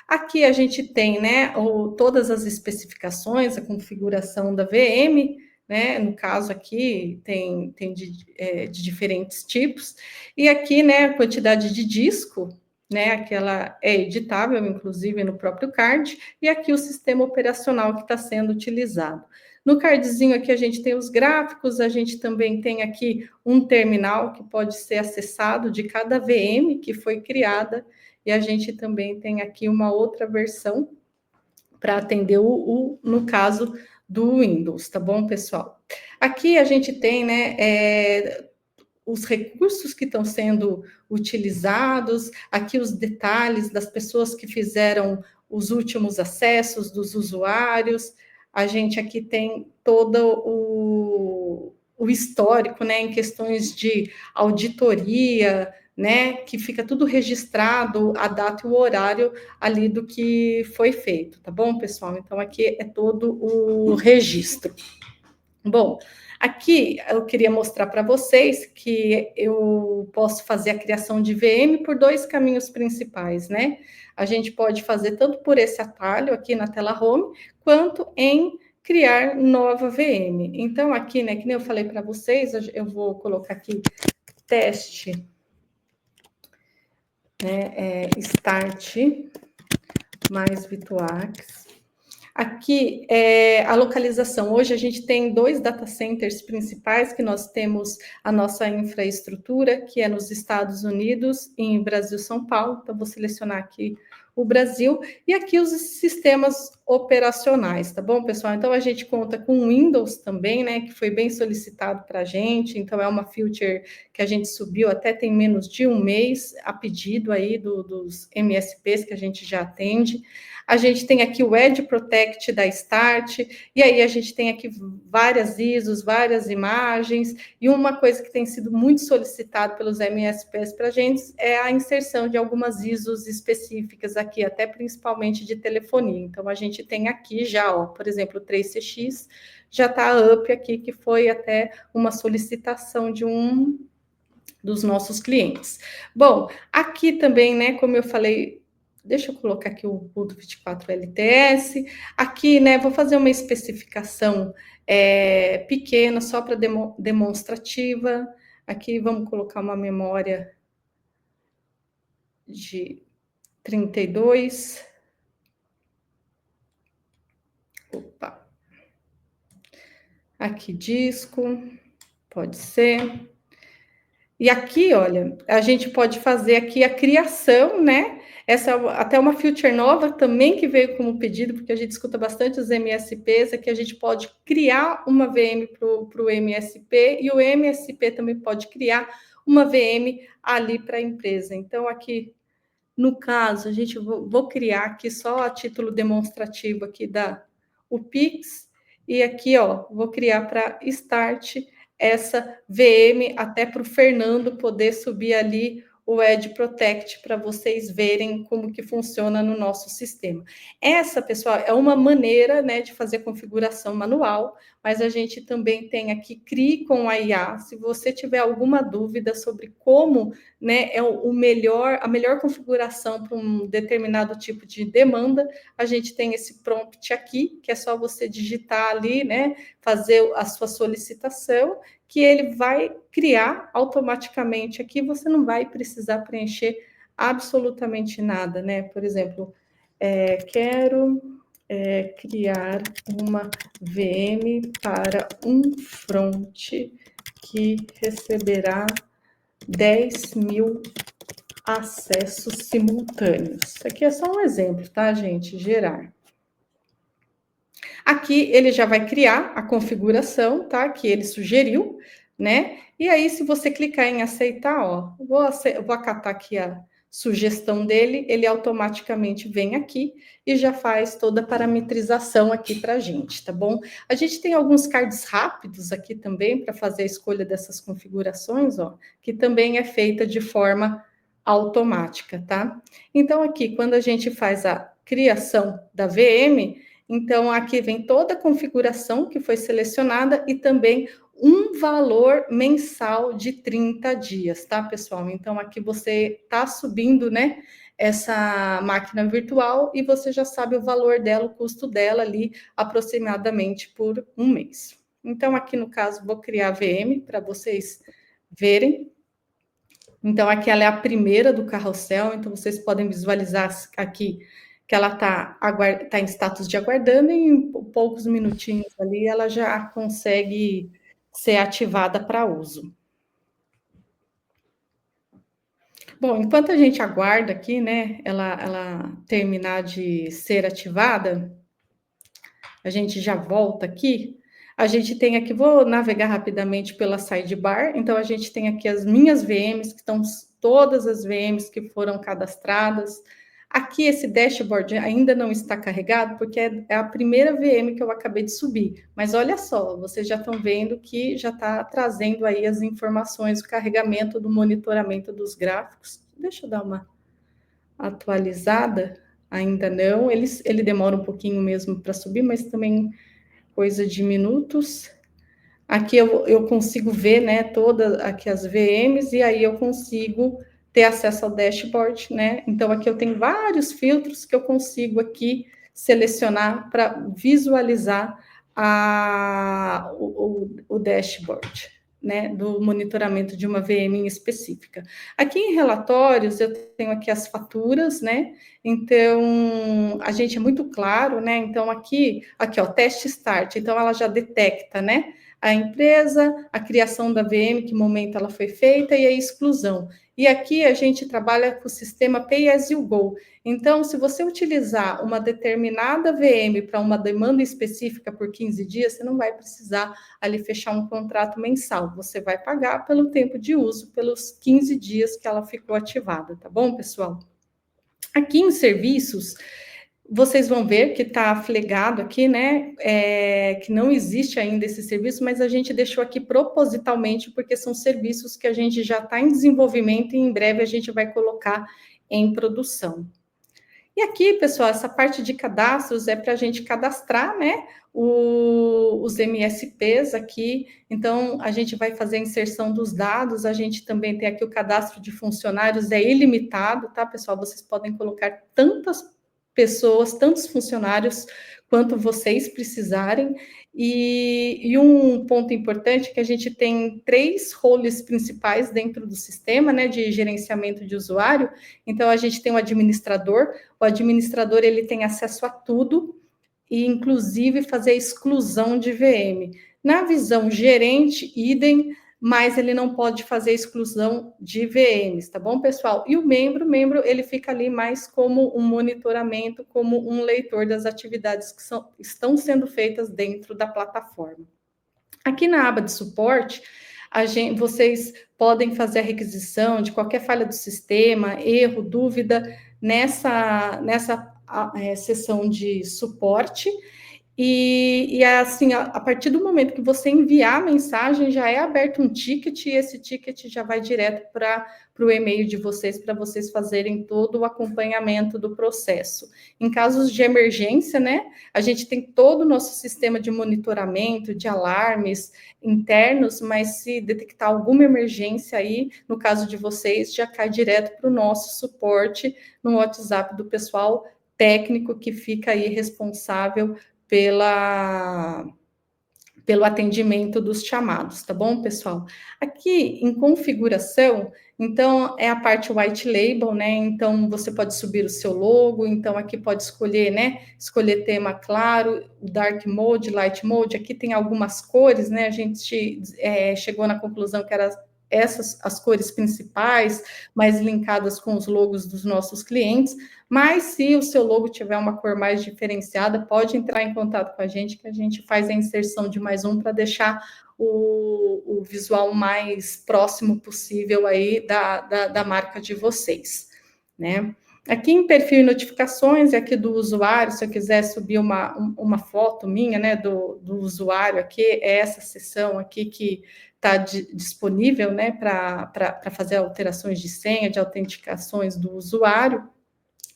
Aqui a gente tem, né, todas as especificações, a configuração da VM, né, no caso aqui tem de diferentes tipos, e aqui, né, a quantidade de disco, né, aquela é editável, inclusive no próprio card, e aqui o sistema operacional que está sendo utilizado. No cardzinho aqui a gente tem os gráficos, a gente também tem aqui um terminal que pode ser acessado de cada VM que foi criada, e a gente também tem aqui uma outra versão para atender no caso do Windows, tá bom, pessoal? Aqui a gente tem, né, os recursos que estão sendo utilizados, aqui os detalhes das pessoas que fizeram os últimos acessos dos usuários. A gente aqui tem todo o histórico, né, em questões de auditoria, né, que fica tudo registrado, a data e o horário ali do que foi feito, tá bom, pessoal? Então, aqui é todo o registro. Bom, Aqui eu queria mostrar para vocês que eu posso fazer a criação de VM por dois caminhos principais, né? A gente pode fazer tanto por esse atalho aqui na tela Home, quanto em criar nova VM. Então, aqui, né, que nem eu falei para vocês, eu vou colocar aqui teste, né, start mais Virtuax. Aqui é a localização. Hoje a gente tem 2 data centers principais, que nós temos a nossa infraestrutura, que é nos Estados Unidos e em Brasil, São Paulo. Então, vou selecionar aqui o Brasil. E aqui os sistemas operacionais, tá bom, pessoal? Então, a gente conta com Windows também, né, que foi bem solicitado para a gente. Então, é uma feature que a gente subiu até tem menos de um mês, a pedido aí dos MSPs que a gente já atende. A gente tem aqui o Edge Protect da Start, e aí a gente tem aqui várias ISOs, várias imagens, e uma coisa que tem sido muito solicitado pelos MSPs para a gente é a inserção de algumas ISOs específicas aqui, até principalmente de telefonia. Então, a gente tem aqui já, ó, por exemplo, o 3CX já está up aqui, que foi até uma solicitação de um dos nossos clientes. Bom, aqui também, né, como eu falei, deixa eu colocar aqui o ponto 24 LTS. Aqui, né, vou fazer uma especificação pequena, só para demonstrativa. Aqui vamos colocar uma memória de 32. Opa. Aqui disco, pode ser. E aqui, olha, a gente pode fazer aqui a criação, né? Essa é até uma feature nova também que veio como pedido, porque a gente escuta bastante os MSPs, é que a gente pode criar uma VM para o MSP e o MSP também pode criar uma VM ali para a empresa. Então, aqui, no caso, a gente vou criar aqui só a título demonstrativo aqui o Pix, e aqui, ó, vou criar para Start essa VM até para o Fernando poder subir ali o Edge Protect para vocês verem como que funciona no nosso sistema. Essa, pessoal, é uma maneira, né, de fazer configuração manual, mas a gente também tem aqui CRI com a IA. Se você tiver alguma dúvida sobre como, né, é a melhor configuração para um determinado tipo de demanda, a gente tem esse prompt aqui, que é só você digitar ali, né, fazer a sua solicitação, que ele vai criar automaticamente aqui, você não vai precisar preencher absolutamente nada, né? Por exemplo, quero criar uma VM para um front que receberá 10.000 acessos simultâneos. Isso aqui é só um exemplo, tá, gente? Gerar. Aqui ele já vai criar a configuração, tá? Que ele sugeriu, né? E aí, se você clicar em aceitar, ó, vou acatar aqui a sugestão dele, ele automaticamente vem aqui e já faz toda a parametrização aqui para a gente, tá bom? A gente tem alguns cards rápidos aqui também para fazer a escolha dessas configurações, ó, que também é feita de forma automática, tá? Então, aqui, quando a gente faz a criação da VM, então, aqui vem toda a configuração que foi selecionada e também um valor mensal de 30 dias, tá, pessoal? Então, aqui você está subindo, né, essa máquina virtual e você já sabe o valor dela, o custo dela ali, aproximadamente por um mês. Então, aqui no caso, vou criar a VM para vocês verem. Então, aqui ela é a primeira do carrossel, então vocês podem visualizar aqui que ela tá em status de aguardando e em poucos minutinhos ali ela já consegue ser ativada para uso. Bom, enquanto a gente aguarda aqui, né, ela terminar de ser ativada, a gente já volta aqui. A gente tem aqui, vou navegar rapidamente pela sidebar, então a gente tem aqui as minhas VMs, que estão todas as VMs que foram cadastradas. Aqui esse dashboard ainda não está carregado, porque é a primeira VM que eu acabei de subir. Mas olha só, vocês já estão vendo que já está trazendo aí as informações, o carregamento do monitoramento dos gráficos. Deixa eu dar uma atualizada. Ainda não, ele demora um pouquinho mesmo para subir, mas também coisa de minutos. aqui eu consigo ver, né, todas aqui as VMs, e aí eu consigo ter acesso ao dashboard, né? Então, aqui eu tenho vários filtros que eu consigo aqui selecionar para visualizar o dashboard, né, do monitoramento de uma VM em específica. Aqui em relatórios, eu tenho aqui as faturas, né? Então, a gente é muito claro, né? Então, aqui, ó, teste start. Então, ela já detecta, né? A empresa, a criação da VM, que momento ela foi feita, e a exclusão. E aqui a gente trabalha com o sistema Pay as you go. Então, se você utilizar uma determinada VM para uma demanda específica por 15 dias, você não vai precisar ali fechar um contrato mensal. Você vai pagar pelo tempo de uso, pelos 15 dias que ela ficou ativada, tá bom, pessoal? Aqui em serviços, vocês vão ver que está flegado aqui, né? Que não existe ainda esse serviço, mas a gente deixou aqui propositalmente, porque são serviços que a gente já está em desenvolvimento e em breve a gente vai colocar em produção. E aqui, pessoal, essa parte de cadastros é para a gente cadastrar, né? Os MSPs aqui, então a gente vai fazer a inserção dos dados, a gente também tem aqui o cadastro de funcionários, é ilimitado, tá, pessoal? Vocês podem colocar tantas pessoas, tantos funcionários quanto vocês precisarem. E um ponto importante é que a gente tem 3 roles principais dentro do sistema, né, de gerenciamento de usuário. Então, a gente tem o administrador ele tem acesso a tudo, e inclusive fazer a exclusão de VM. Na visão gerente, idem, mas ele não pode fazer exclusão de VMs, tá bom, pessoal? E o membro, ele fica ali mais como um monitoramento, como um leitor das atividades que estão sendo feitas dentro da plataforma. Aqui na aba de suporte, vocês podem fazer a requisição de qualquer falha do sistema, erro, dúvida, nessa seção de suporte. E assim, a partir do momento que você enviar a mensagem, já é aberto um ticket, e esse ticket já vai direto para o e-mail de vocês, para vocês fazerem todo o acompanhamento do processo. Em casos de emergência, né, a gente tem todo o nosso sistema de monitoramento, de alarmes internos, mas se detectar alguma emergência aí, no caso de vocês, já cai direto para o nosso suporte no WhatsApp do pessoal técnico que fica aí responsável pelo atendimento dos chamados, tá bom, pessoal? Aqui em configuração, então, é a parte white label, né? Então, você pode subir o seu logo, então aqui pode escolher, né? Escolher tema claro, dark mode, light mode, aqui tem algumas cores, né? A gente chegou na conclusão que eram essas as cores principais, mais linkadas com os logos dos nossos clientes, mas se o seu logo tiver uma cor mais diferenciada, pode entrar em contato com a gente, que a gente faz a inserção de mais um para deixar o visual mais próximo possível aí da marca de vocês, né? Aqui em perfil e notificações, aqui do usuário, se eu quiser subir uma foto minha, né, do usuário aqui, é essa seção aqui que está disponível, né, para fazer alterações de senha, de autenticações do usuário.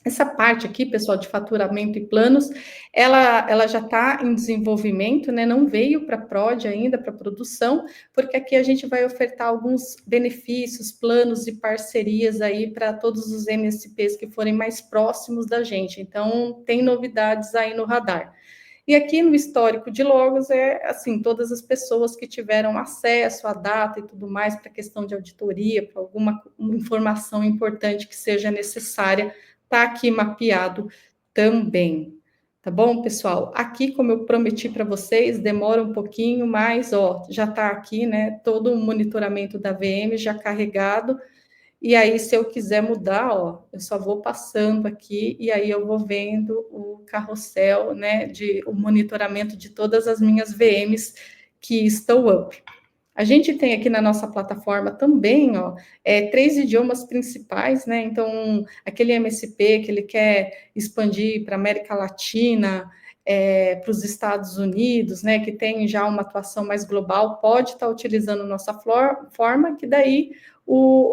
Essa parte aqui, pessoal, de faturamento e planos, ela já está em desenvolvimento, né? Não veio para a prod ainda, para produção, porque aqui a gente vai ofertar alguns benefícios, planos e parcerias aí para todos os MSPs que forem mais próximos da gente. Então, tem novidades aí no radar. E aqui no histórico de logos assim, todas as pessoas que tiveram acesso à data e tudo mais para questão de auditoria, para alguma informação importante que seja necessária, está aqui mapeado também. Tá bom, pessoal? Aqui, como eu prometi para vocês, demora um pouquinho, mas, já está aqui, né, todo o monitoramento da VM já carregado. E aí, se eu quiser mudar, eu só vou passando aqui e aí eu vou vendo o carrossel, né, o monitoramento de todas as minhas VMs que estão up. A gente tem aqui na nossa plataforma também, 3 idiomas principais, né? Então, aquele MSP que ele quer expandir para a América Latina, para os Estados Unidos, né? Que tem já uma atuação mais global, pode estar utilizando nossa forma, que daí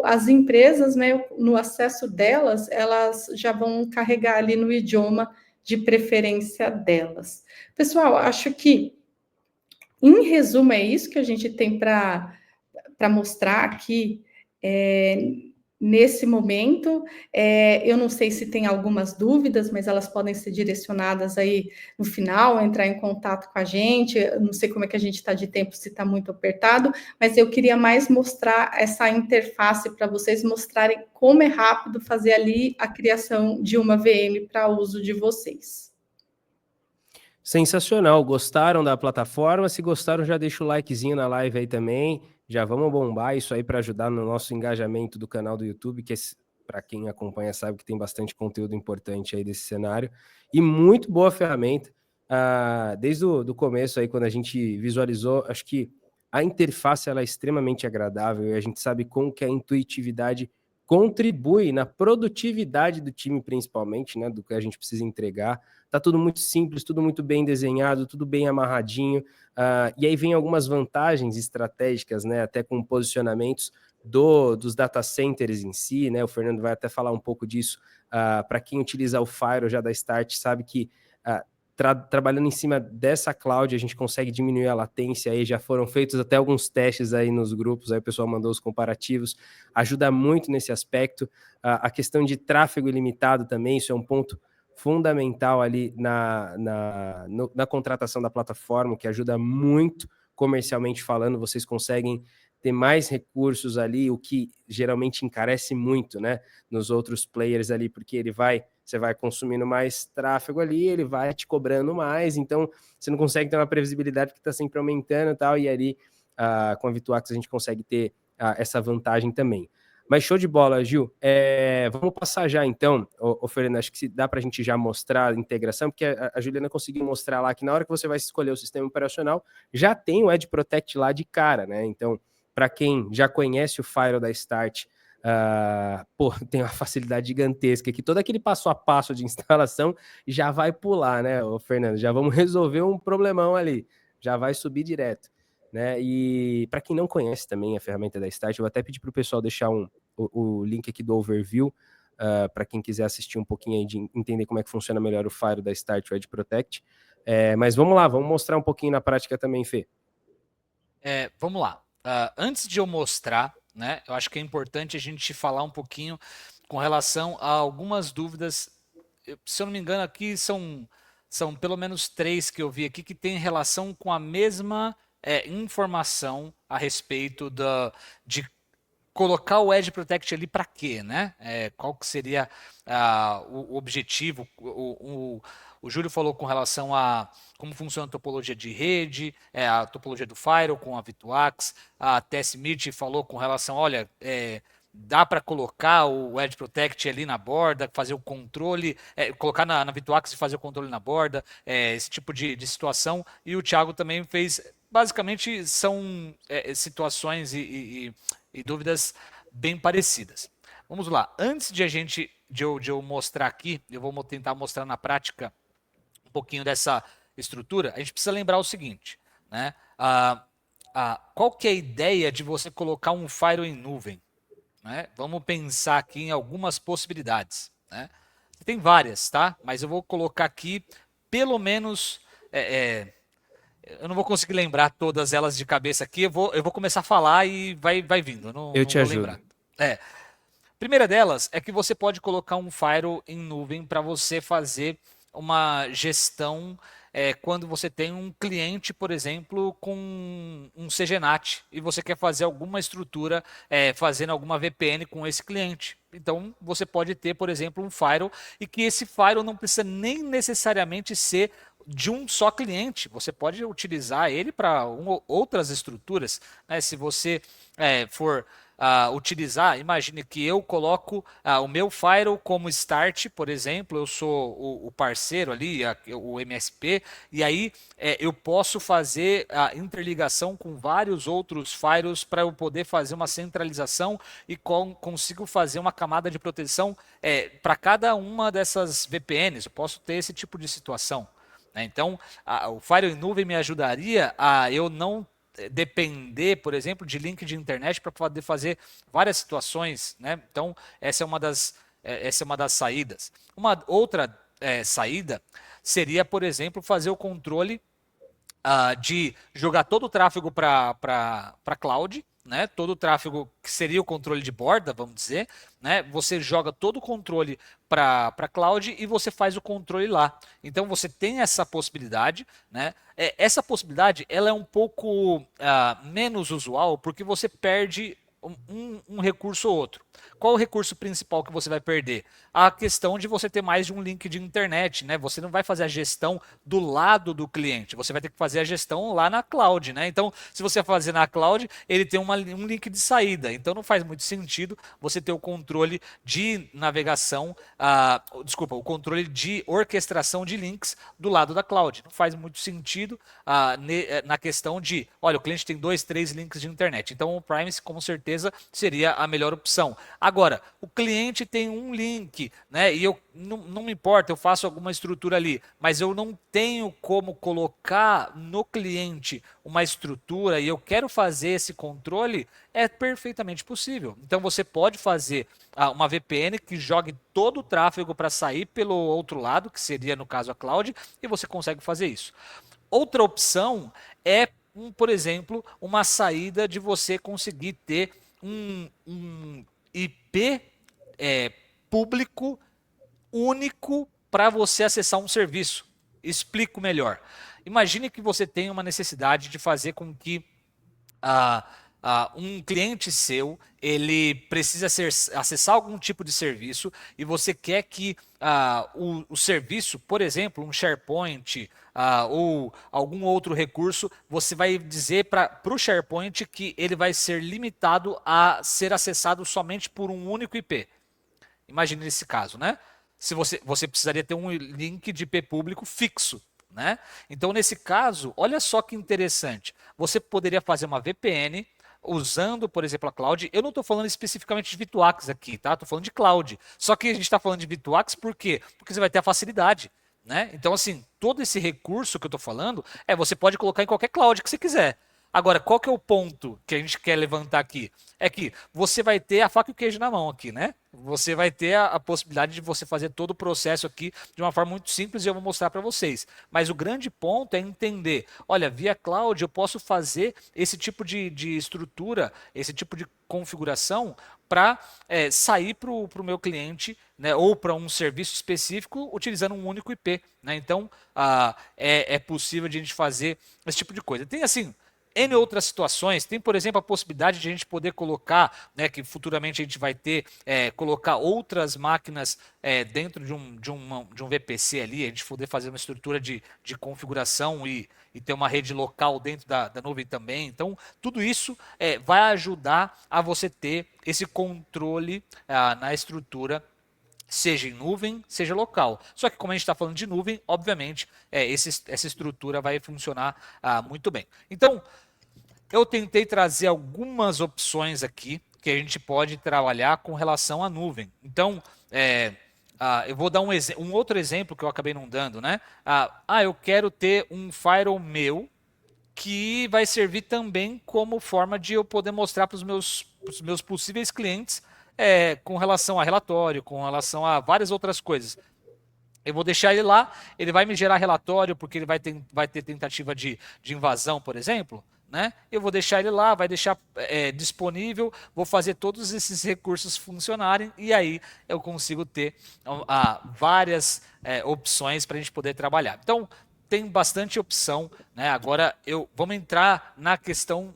as empresas, né? No acesso delas, elas já vão carregar ali no idioma de preferência delas. Pessoal, acho que Em resumo, é isso que a gente tem para mostrar aqui nesse momento. Eu não sei se tem algumas dúvidas, mas elas podem ser direcionadas aí no final, entrar em contato com a gente. Eu não sei como é que a gente está de tempo, se está muito apertado, mas eu queria mais mostrar essa interface para vocês mostrarem como é rápido fazer ali a criação de uma VM para uso de vocês.
Sensacional, gostaram da plataforma? Se gostaram, já deixa o likezinho na live aí também. Já vamos bombar isso aí para ajudar no nosso engajamento do canal do YouTube, que para quem acompanha sabe que tem bastante conteúdo importante aí desse cenário. E muito boa ferramenta. Desde o começo aí, quando a gente visualizou, acho que a interface ela é extremamente agradável e a gente sabe como que a intuitividade contribui na produtividade do time, principalmente, né, do que a gente precisa entregar. Tá tudo muito simples, tudo muito bem desenhado, tudo bem amarradinho. E aí vem algumas vantagens estratégicas, né, até com posicionamentos dos data centers em si, né? O Fernando vai até falar um pouco disso. Para quem utiliza o Firewall já da Start, sabe que trabalhando em cima dessa cloud, a gente consegue diminuir a latência aí, já foram feitos até alguns testes aí nos grupos, aí o pessoal mandou os comparativos, ajuda muito nesse aspecto. A questão de tráfego ilimitado também, isso é um ponto fundamental ali na contratação da plataforma, que ajuda muito comercialmente falando, vocês conseguem ter mais recursos ali, o que geralmente encarece muito, né, nos outros players ali, porque você vai consumindo mais tráfego ali, ele vai te cobrando mais, então você não consegue ter uma previsibilidade que está sempre aumentando e tal, e ali com a Vituax a gente consegue ter essa vantagem também. Mas show de bola, Gil. Vamos passar já então, Fernando, acho que dá para a gente já mostrar a integração, porque a Juliana conseguiu mostrar lá que na hora que você vai escolher o sistema operacional, já tem o Edge Protect lá de cara, né? Então, para quem já conhece o Firewall da Start, tem uma facilidade gigantesca que todo aquele passo a passo de instalação já vai pular, né, Fernando? Já vamos resolver um problemão ali, já vai subir direto, né? E para quem não conhece também a ferramenta da Start, eu vou até pedir para o pessoal deixar o link aqui do overview, para quem quiser assistir um pouquinho aí de entender como é que funciona melhor o Firewall da Start, o Edge Protect. Mas vamos lá, vamos mostrar um pouquinho na prática também, Fê.
Vamos lá. Antes de eu mostrar, né, eu acho que é importante a gente falar um pouquinho com relação a algumas dúvidas. Se eu não me engano, aqui são pelo menos 3 que eu vi aqui que tem relação com a mesma informação a respeito de colocar o Edge Protect ali para quê, né? Qual que seria o objetivo? O Júlio falou com relação a como funciona a topologia de rede, a topologia do Firewall com a Vituax. A Tess Smith falou com relação, olha, dá para colocar o Edge Protect ali na borda, fazer o controle, colocar na Vituax e fazer o controle na borda, esse tipo de situação. E o Thiago também fez, basicamente são situações e dúvidas bem parecidas. Vamos lá, antes de eu mostrar aqui, eu vou tentar mostrar na prática um pouquinho dessa estrutura. A gente precisa lembrar o seguinte, né? Qual que é a ideia de você colocar um Firewall em nuvem? Né? Vamos pensar aqui em algumas possibilidades. Né? Tem várias, tá? Mas eu vou colocar aqui pelo menos... eu não vou conseguir lembrar todas elas de cabeça aqui. Eu vou começar a falar e vai vindo.
Eu te
vou
ajudo.
lembrar. Primeira delas é que você pode colocar um Firewall em nuvem para você fazer uma gestão quando você tem um cliente, por exemplo, com um CGNAT e você quer fazer alguma estrutura fazendo alguma VPN com esse cliente. Então, você pode ter, por exemplo, um Firewall e que esse Firewall não precisa nem necessariamente ser de um só cliente. Você pode utilizar ele para outras estruturas. Né? Se você for utilizar, imagine que eu coloco o meu Firewall como start, por exemplo, eu sou o parceiro ali, o MSP, e aí eu posso fazer a interligação com vários outros firewalls para eu poder fazer uma centralização e consigo fazer uma camada de proteção para cada uma dessas VPNs. Eu posso ter esse tipo de situação. Né? Então, o Firewall em nuvem me ajudaria a eu não depender, por exemplo, de link de internet para poder fazer várias situações, né? Então, essa é uma das saídas. Uma outra saída seria, por exemplo, fazer o controle de jogar todo o tráfego para cloud, né? Todo o tráfego que seria o controle de borda, vamos dizer, né? Você joga todo o controle para cloud e você faz o controle lá. Então você tem essa possibilidade, né? Essa possibilidade ela é um pouco menos usual porque você perde um recurso ou outro. Qual o recurso principal que você vai perder? A questão de você ter mais de um link de internet, né? Você não vai fazer a gestão do lado do cliente, você vai ter que fazer a gestão lá na cloud, né? Então, se você fazer na cloud, ele tem um link de saída, então não faz muito sentido você ter o controle de navegação, desculpa, o controle de orquestração de links do lado da cloud. Não faz muito sentido na questão de, olha, o cliente tem 2, 3 links de internet, então o Privacy com certeza seria a melhor opção. Agora, o cliente tem um link, né? E eu não me importa, eu faço alguma estrutura ali, mas eu não tenho como colocar no cliente uma estrutura e eu quero fazer esse controle, é perfeitamente possível. Então você pode fazer uma VPN que jogue todo o tráfego para sair pelo outro lado, que seria no caso a cloud, e você consegue fazer isso. Outra opção é, por exemplo, uma saída de você conseguir ter um IP público único para você acessar um serviço. Explico melhor. Imagine que você tem uma necessidade de fazer com que um cliente seu ele precisa acessar algum tipo de serviço e você quer que o serviço, por exemplo, um SharePoint ou algum outro recurso, você vai dizer para o SharePoint que ele vai ser limitado a ser acessado somente por um único IP. Imagine esse caso, né? Se você precisaria ter um link de IP público fixo, né? Então, nesse caso, olha só que interessante. Você poderia fazer uma VPN usando, por exemplo, a cloud. Eu não estou falando especificamente de Vituax aqui, tá? Estou falando de cloud. Só que a gente está falando de Vituax por quê? Porque você vai ter a facilidade, né? Então, assim, todo esse recurso que eu estou falando, você pode colocar em qualquer cloud que você quiser. Agora, qual que é o ponto que a gente quer levantar aqui? É que você vai ter a faca e o queijo na mão aqui, né? Você vai ter a possibilidade de você fazer todo o processo aqui de uma forma muito simples e eu vou mostrar para vocês. Mas o grande ponto é entender, olha, via cloud eu posso fazer esse tipo de estrutura, esse tipo de configuração para sair para o meu cliente, né, ou para um serviço específico utilizando um único IP. Né? Então, é possível de a gente fazer esse tipo de coisa. Tem assim, N outras situações, tem por exemplo a possibilidade de a gente poder colocar, né, que futuramente a gente vai ter, colocar outras máquinas dentro de um VPC ali, a gente poder fazer uma estrutura de configuração e ter uma rede local dentro da nuvem também. Então, tudo isso vai ajudar a você ter esse controle na estrutura, seja em nuvem, seja local. Só que como a gente está falando de nuvem, obviamente, essa estrutura vai funcionar muito bem. Então, eu tentei trazer algumas opções aqui que a gente pode trabalhar com relação à nuvem. Então, eu vou dar um outro exemplo que eu acabei não dando, né? Eu quero ter um firewall meu que vai servir também como forma de eu poder mostrar para os meus possíveis clientes com relação a relatório, com relação a várias outras coisas. Eu vou deixar ele lá, ele vai me gerar relatório porque ele vai ter tentativa de invasão, por exemplo. Né? Eu vou deixar ele lá, vai deixar disponível, vou fazer todos esses recursos funcionarem e aí eu consigo ter várias opções para a gente poder trabalhar. Então, tem bastante opção. Né? Agora, vamos entrar na questão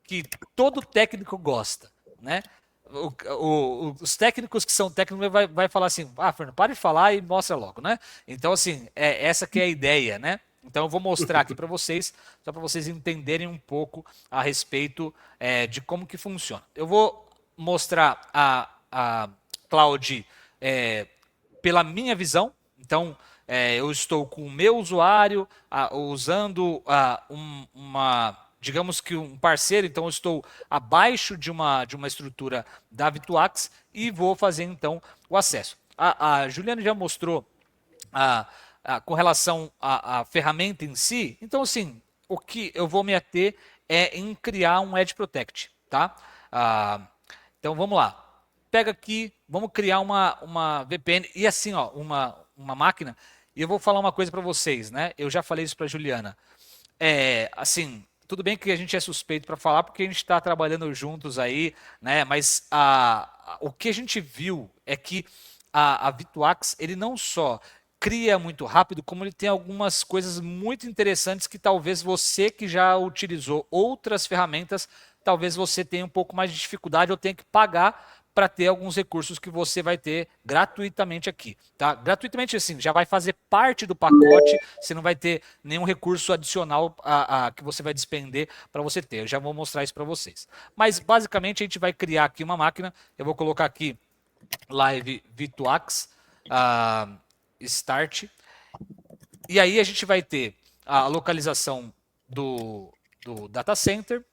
que todo técnico gosta. Né? Os técnicos que são técnicos vai falar assim, Fernando, para de falar e mostra logo, né? Então, assim, essa que é a ideia, né? Então, eu vou mostrar aqui para vocês, só para vocês entenderem um pouco a respeito de como que funciona. Eu vou mostrar a cloud pela minha visão. Então, eu estou com o meu usuário usando digamos que um parceiro, então eu estou abaixo de uma estrutura da Vituax e vou fazer então o acesso. A Juliana já mostrou com relação à ferramenta em si, então assim, o que eu vou me ater é em criar um Edge Protect, tá? Então vamos lá, pega aqui, vamos criar uma VPN e assim, ó, uma máquina, e eu vou falar uma coisa para vocês, né? Eu já falei isso para a Juliana. assim, tudo bem que a gente é suspeito para falar porque a gente está trabalhando juntos aí, né? Mas o que a gente viu é que a Vituax, ele não só cria muito rápido, como ele tem algumas coisas muito interessantes que talvez você que já utilizou outras ferramentas, talvez você tenha um pouco mais de dificuldade ou tenha que pagar para ter alguns recursos que você vai ter gratuitamente aqui, tá? Gratuitamente assim, já vai fazer parte do pacote, você não vai ter nenhum recurso adicional que você vai despender para você ter. Eu já vou mostrar isso para vocês. Mas basicamente a gente vai criar aqui uma máquina, eu vou colocar aqui Live Vituax Start, e aí a gente vai ter a localização do data center.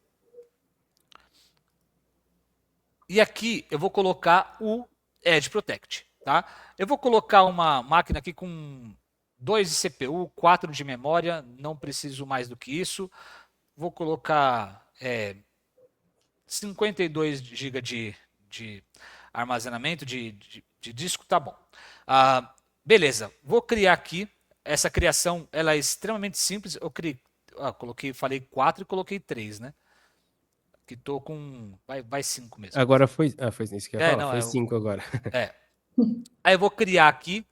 E aqui eu vou colocar o Edge Protect, tá? Eu vou colocar uma máquina aqui com 2 de CPU, 4 de memória, não preciso mais do que isso. Vou colocar 52 GB de armazenamento, de disco, tá bom. Beleza, vou criar aqui. Essa criação ela é extremamente simples. Eu falei 4 e coloquei 3, né? Que tô com. Vai 5 mesmo.
Agora foi. Foi isso que eu ia falar.
Não,
Foi 5 agora.
Aí eu vou criar aqui.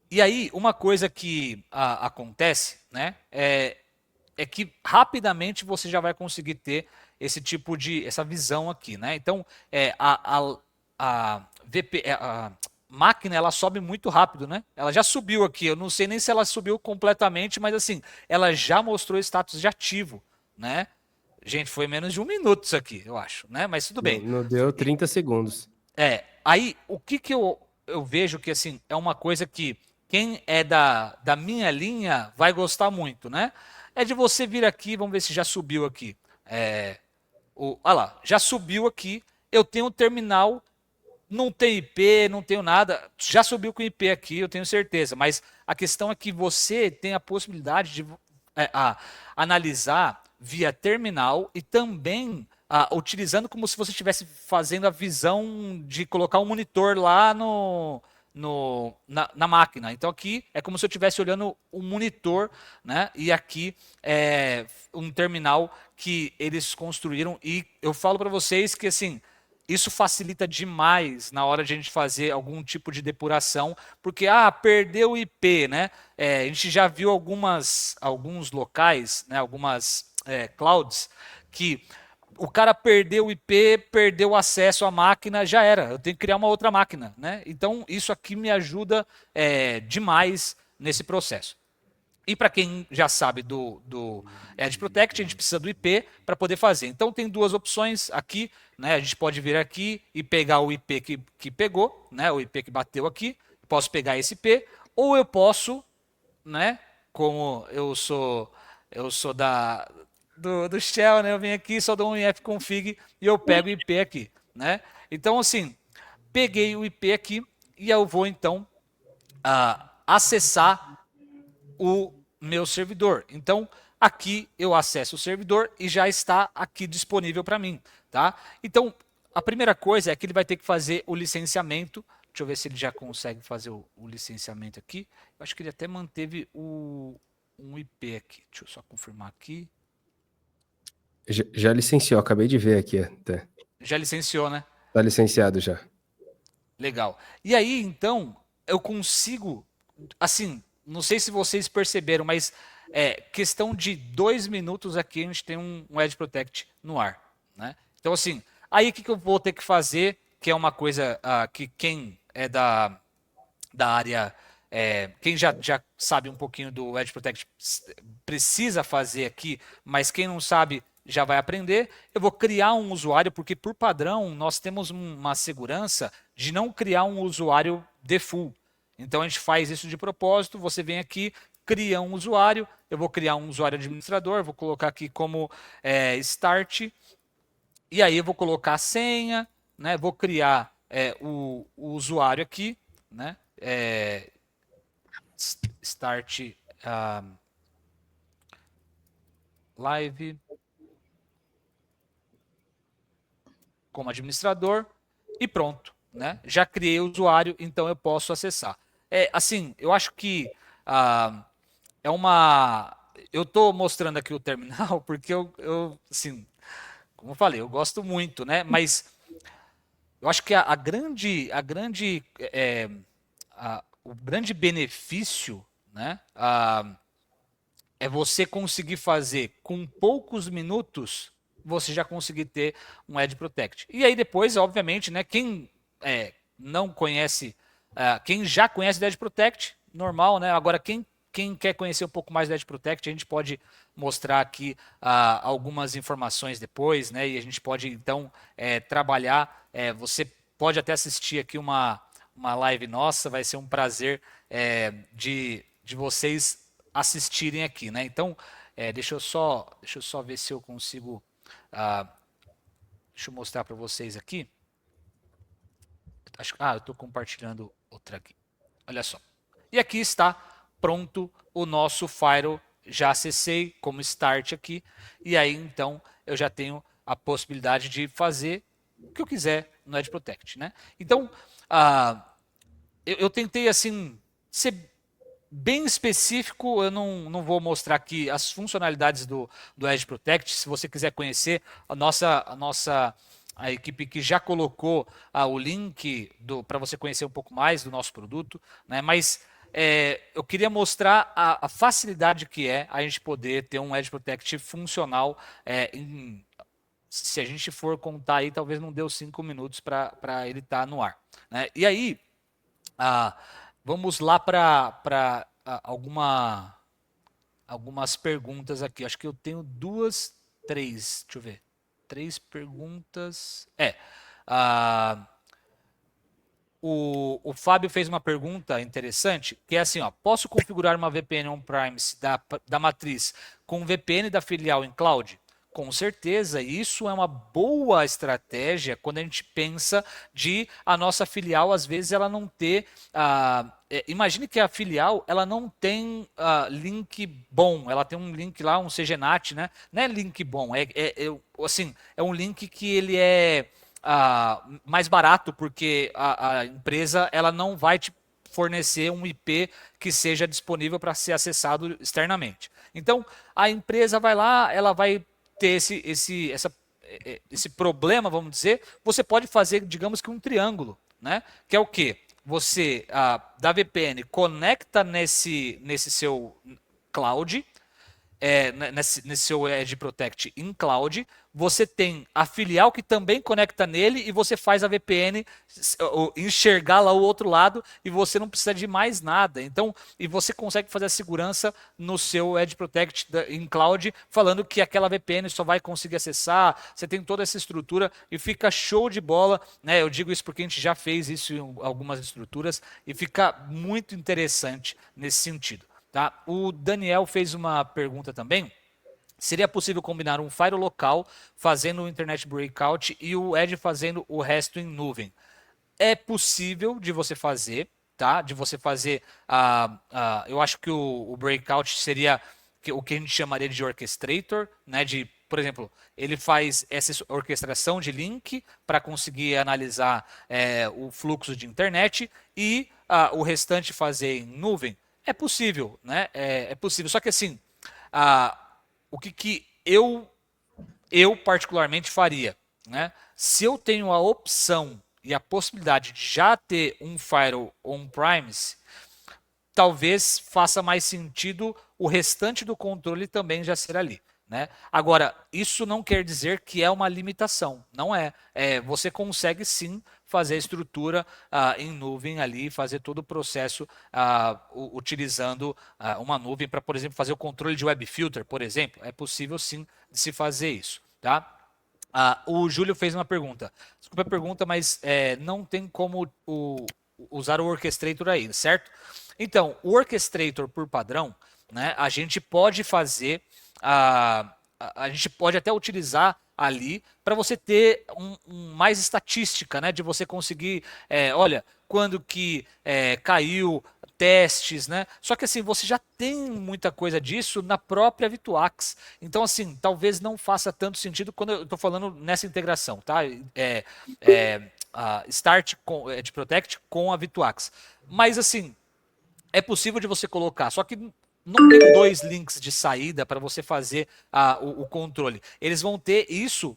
E aí, uma coisa que acontece, né? É que rapidamente você já vai conseguir ter essa visão aqui, né? Então, a máquina ela sobe muito rápido, né? Ela já subiu aqui. Eu não sei nem se ela subiu completamente, mas assim, ela já mostrou status de ativo, né? Gente, foi menos de 1 minuto isso aqui, eu acho, né? Mas tudo bem.
Não deu 30 segundos.
Aí o que eu vejo que assim é uma coisa que quem é da minha linha vai gostar muito, né? É de você vir aqui, vamos ver se já subiu aqui. Olha lá, já subiu aqui. Eu tenho um terminal, não tem IP, não tenho nada. Já subiu com IP aqui, eu tenho certeza. Mas a questão é que você tem a possibilidade de analisar via terminal e também utilizando como se você estivesse fazendo a visão de colocar um monitor lá na máquina. Então aqui é como se eu estivesse olhando um monitor, né? E aqui é um terminal que eles construíram. E eu falo para vocês que assim, isso facilita demais na hora de a gente fazer algum tipo de depuração, porque perdeu o IP, né? A gente já viu alguns locais, né? Algumas clouds que o cara perdeu o IP, perdeu o acesso à máquina, já era. Eu tenho que criar uma outra máquina, né? Então isso aqui me ajuda demais nesse processo. E para quem já sabe do Edge Protect, a gente precisa do IP para poder fazer. Então tem duas opções aqui, né? A gente pode vir aqui e pegar o IP que pegou, né? O IP que bateu aqui. Posso pegar esse IP, ou eu posso, né? Como eu sou do Shell, né? Eu venho aqui, só dou um ifconfig e eu pego o IP aqui, né? Então assim, peguei o IP aqui e eu vou então acessar o meu servidor. Então, aqui eu acesso o servidor e já está aqui disponível para mim, tá? Então, a primeira coisa é que ele vai ter que fazer o licenciamento. Deixa eu ver se ele já consegue fazer o licenciamento aqui. Eu acho que ele até manteve um IP aqui. Deixa eu só confirmar aqui.
Já licenciou, acabei de ver aqui até.
Já licenciou, né?
Tá licenciado já.
Legal. E aí, então, eu consigo, assim, não sei se vocês perceberam, mas questão de 2 minutos aqui a gente tem um Edge Protect no ar, né? Então assim, aí o que eu vou ter que fazer, que é uma coisa que quem é da área, quem já sabe um pouquinho do Edge Protect precisa fazer aqui, mas quem não sabe já vai aprender. Eu vou criar um usuário, porque por padrão nós temos uma segurança de não criar um usuário default. Então a gente faz isso de propósito, você vem aqui, cria um usuário, eu vou criar um usuário administrador, vou colocar aqui como start, e aí eu vou colocar a senha, né? Vou criar o usuário aqui, né? Start live como administrador e pronto, né? Já criei o usuário, então eu posso acessar. Assim, eu acho que é uma eu estou mostrando aqui o terminal porque assim, como eu falei, eu gosto muito, né? Mas eu acho que o grande benefício, né, é você conseguir fazer com poucos minutos, você já conseguir ter um Edge Protect. E aí depois, obviamente, né, quem não conhece, quem já conhece o Edge Protect, normal, né? Agora quem quer conhecer um pouco mais do Edge Protect, a gente pode mostrar aqui algumas informações depois, né? E a gente pode então trabalhar. Você pode até assistir aqui uma live nossa, vai ser um prazer de vocês assistirem aqui, né? Então, deixa eu só ver se eu consigo. Deixa eu mostrar para vocês aqui. Eu estou compartilhando outra aqui. Olha só. E aqui está pronto o nosso Firewall. Já acessei como start aqui. E aí, então, eu já tenho a possibilidade de fazer o que eu quiser no Edge Protect, né? Então, eu tentei, assim, ser bem específico. Eu não vou mostrar aqui as funcionalidades do Edge Protect. Se você quiser conhecer, a equipe que já colocou o link para você conhecer um pouco mais do nosso produto, né? Mas eu queria mostrar a facilidade que é a gente poder ter um Edge Protect funcional. Se a gente for contar aí, talvez não deu 5 minutos para ele estar no ar, né? E aí, vamos lá para algumas perguntas aqui. Acho que eu tenho três, deixa eu ver. 3 perguntas. O Fábio fez uma pergunta interessante, que é assim, ó, posso configurar uma VPN on-premise da matriz com VPN da filial em cloud? Com certeza, isso é uma boa estratégia quando a gente pensa de a nossa filial, às vezes, ela não ter... imagine que a filial ela não tem link bom, ela tem um link lá, um CGNAT, né? Não é link bom, assim, é um link que ele é mais barato, porque a empresa ela não vai te fornecer um IP que seja disponível para ser acessado externamente. Então, a empresa vai lá, ela vai ter esse problema, vamos dizer. Você pode fazer, digamos que um triângulo, né? Que é o quê? Você, da VPN, conecta nesse seu cloud, nesse seu Edge Protect em cloud, você tem a filial que também conecta nele e você faz a VPN enxergar lá o outro lado e você não precisa de mais nada. Então, e você consegue fazer a segurança no seu Edge Protect em cloud, falando que aquela VPN só vai conseguir acessar, você tem toda essa estrutura e fica show de bola, né? Eu digo isso porque a gente já fez isso em algumas estruturas e fica muito interessante nesse sentido. Tá? O Daniel fez uma pergunta também. Seria possível combinar um firewall local fazendo o Internet Breakout e o Edge fazendo o resto em nuvem? É possível de você fazer, tá? De você fazer. Eu acho que o Breakout seria o que a gente chamaria de orchestrator, né? Por exemplo, ele faz essa orquestração de link para conseguir analisar o fluxo de internet e o restante fazer em nuvem. É possível, né? É possível. Só que assim, o que eu particularmente faria, né? Se eu tenho a opção e a possibilidade de já ter um firewall on-premise, talvez faça mais sentido o restante do controle também já ser ali, né? Agora, isso não quer dizer que é uma limitação, não é. Você consegue sim fazer a estrutura em nuvem ali, fazer todo o processo utilizando uma nuvem para, por exemplo, fazer o controle de web filter, por exemplo. É possível sim de se fazer isso, tá? O Júlio fez uma pergunta. Desculpa a pergunta, mas não tem como usar o orchestrator aí, certo? Então, o orchestrator por padrão, né, a gente pode fazer, a gente pode até utilizar ali para você ter mais estatística, né, de você conseguir, olha, quando que caiu testes, né? Só que assim, você já tem muita coisa disso na própria Vituax. Então, assim, talvez não faça tanto sentido quando eu estou falando nessa integração, tá? Start de Protect com a Vituax. Mas assim, é possível de você colocar, só que não tem 2 links de saída para você fazer o controle. Eles vão ter isso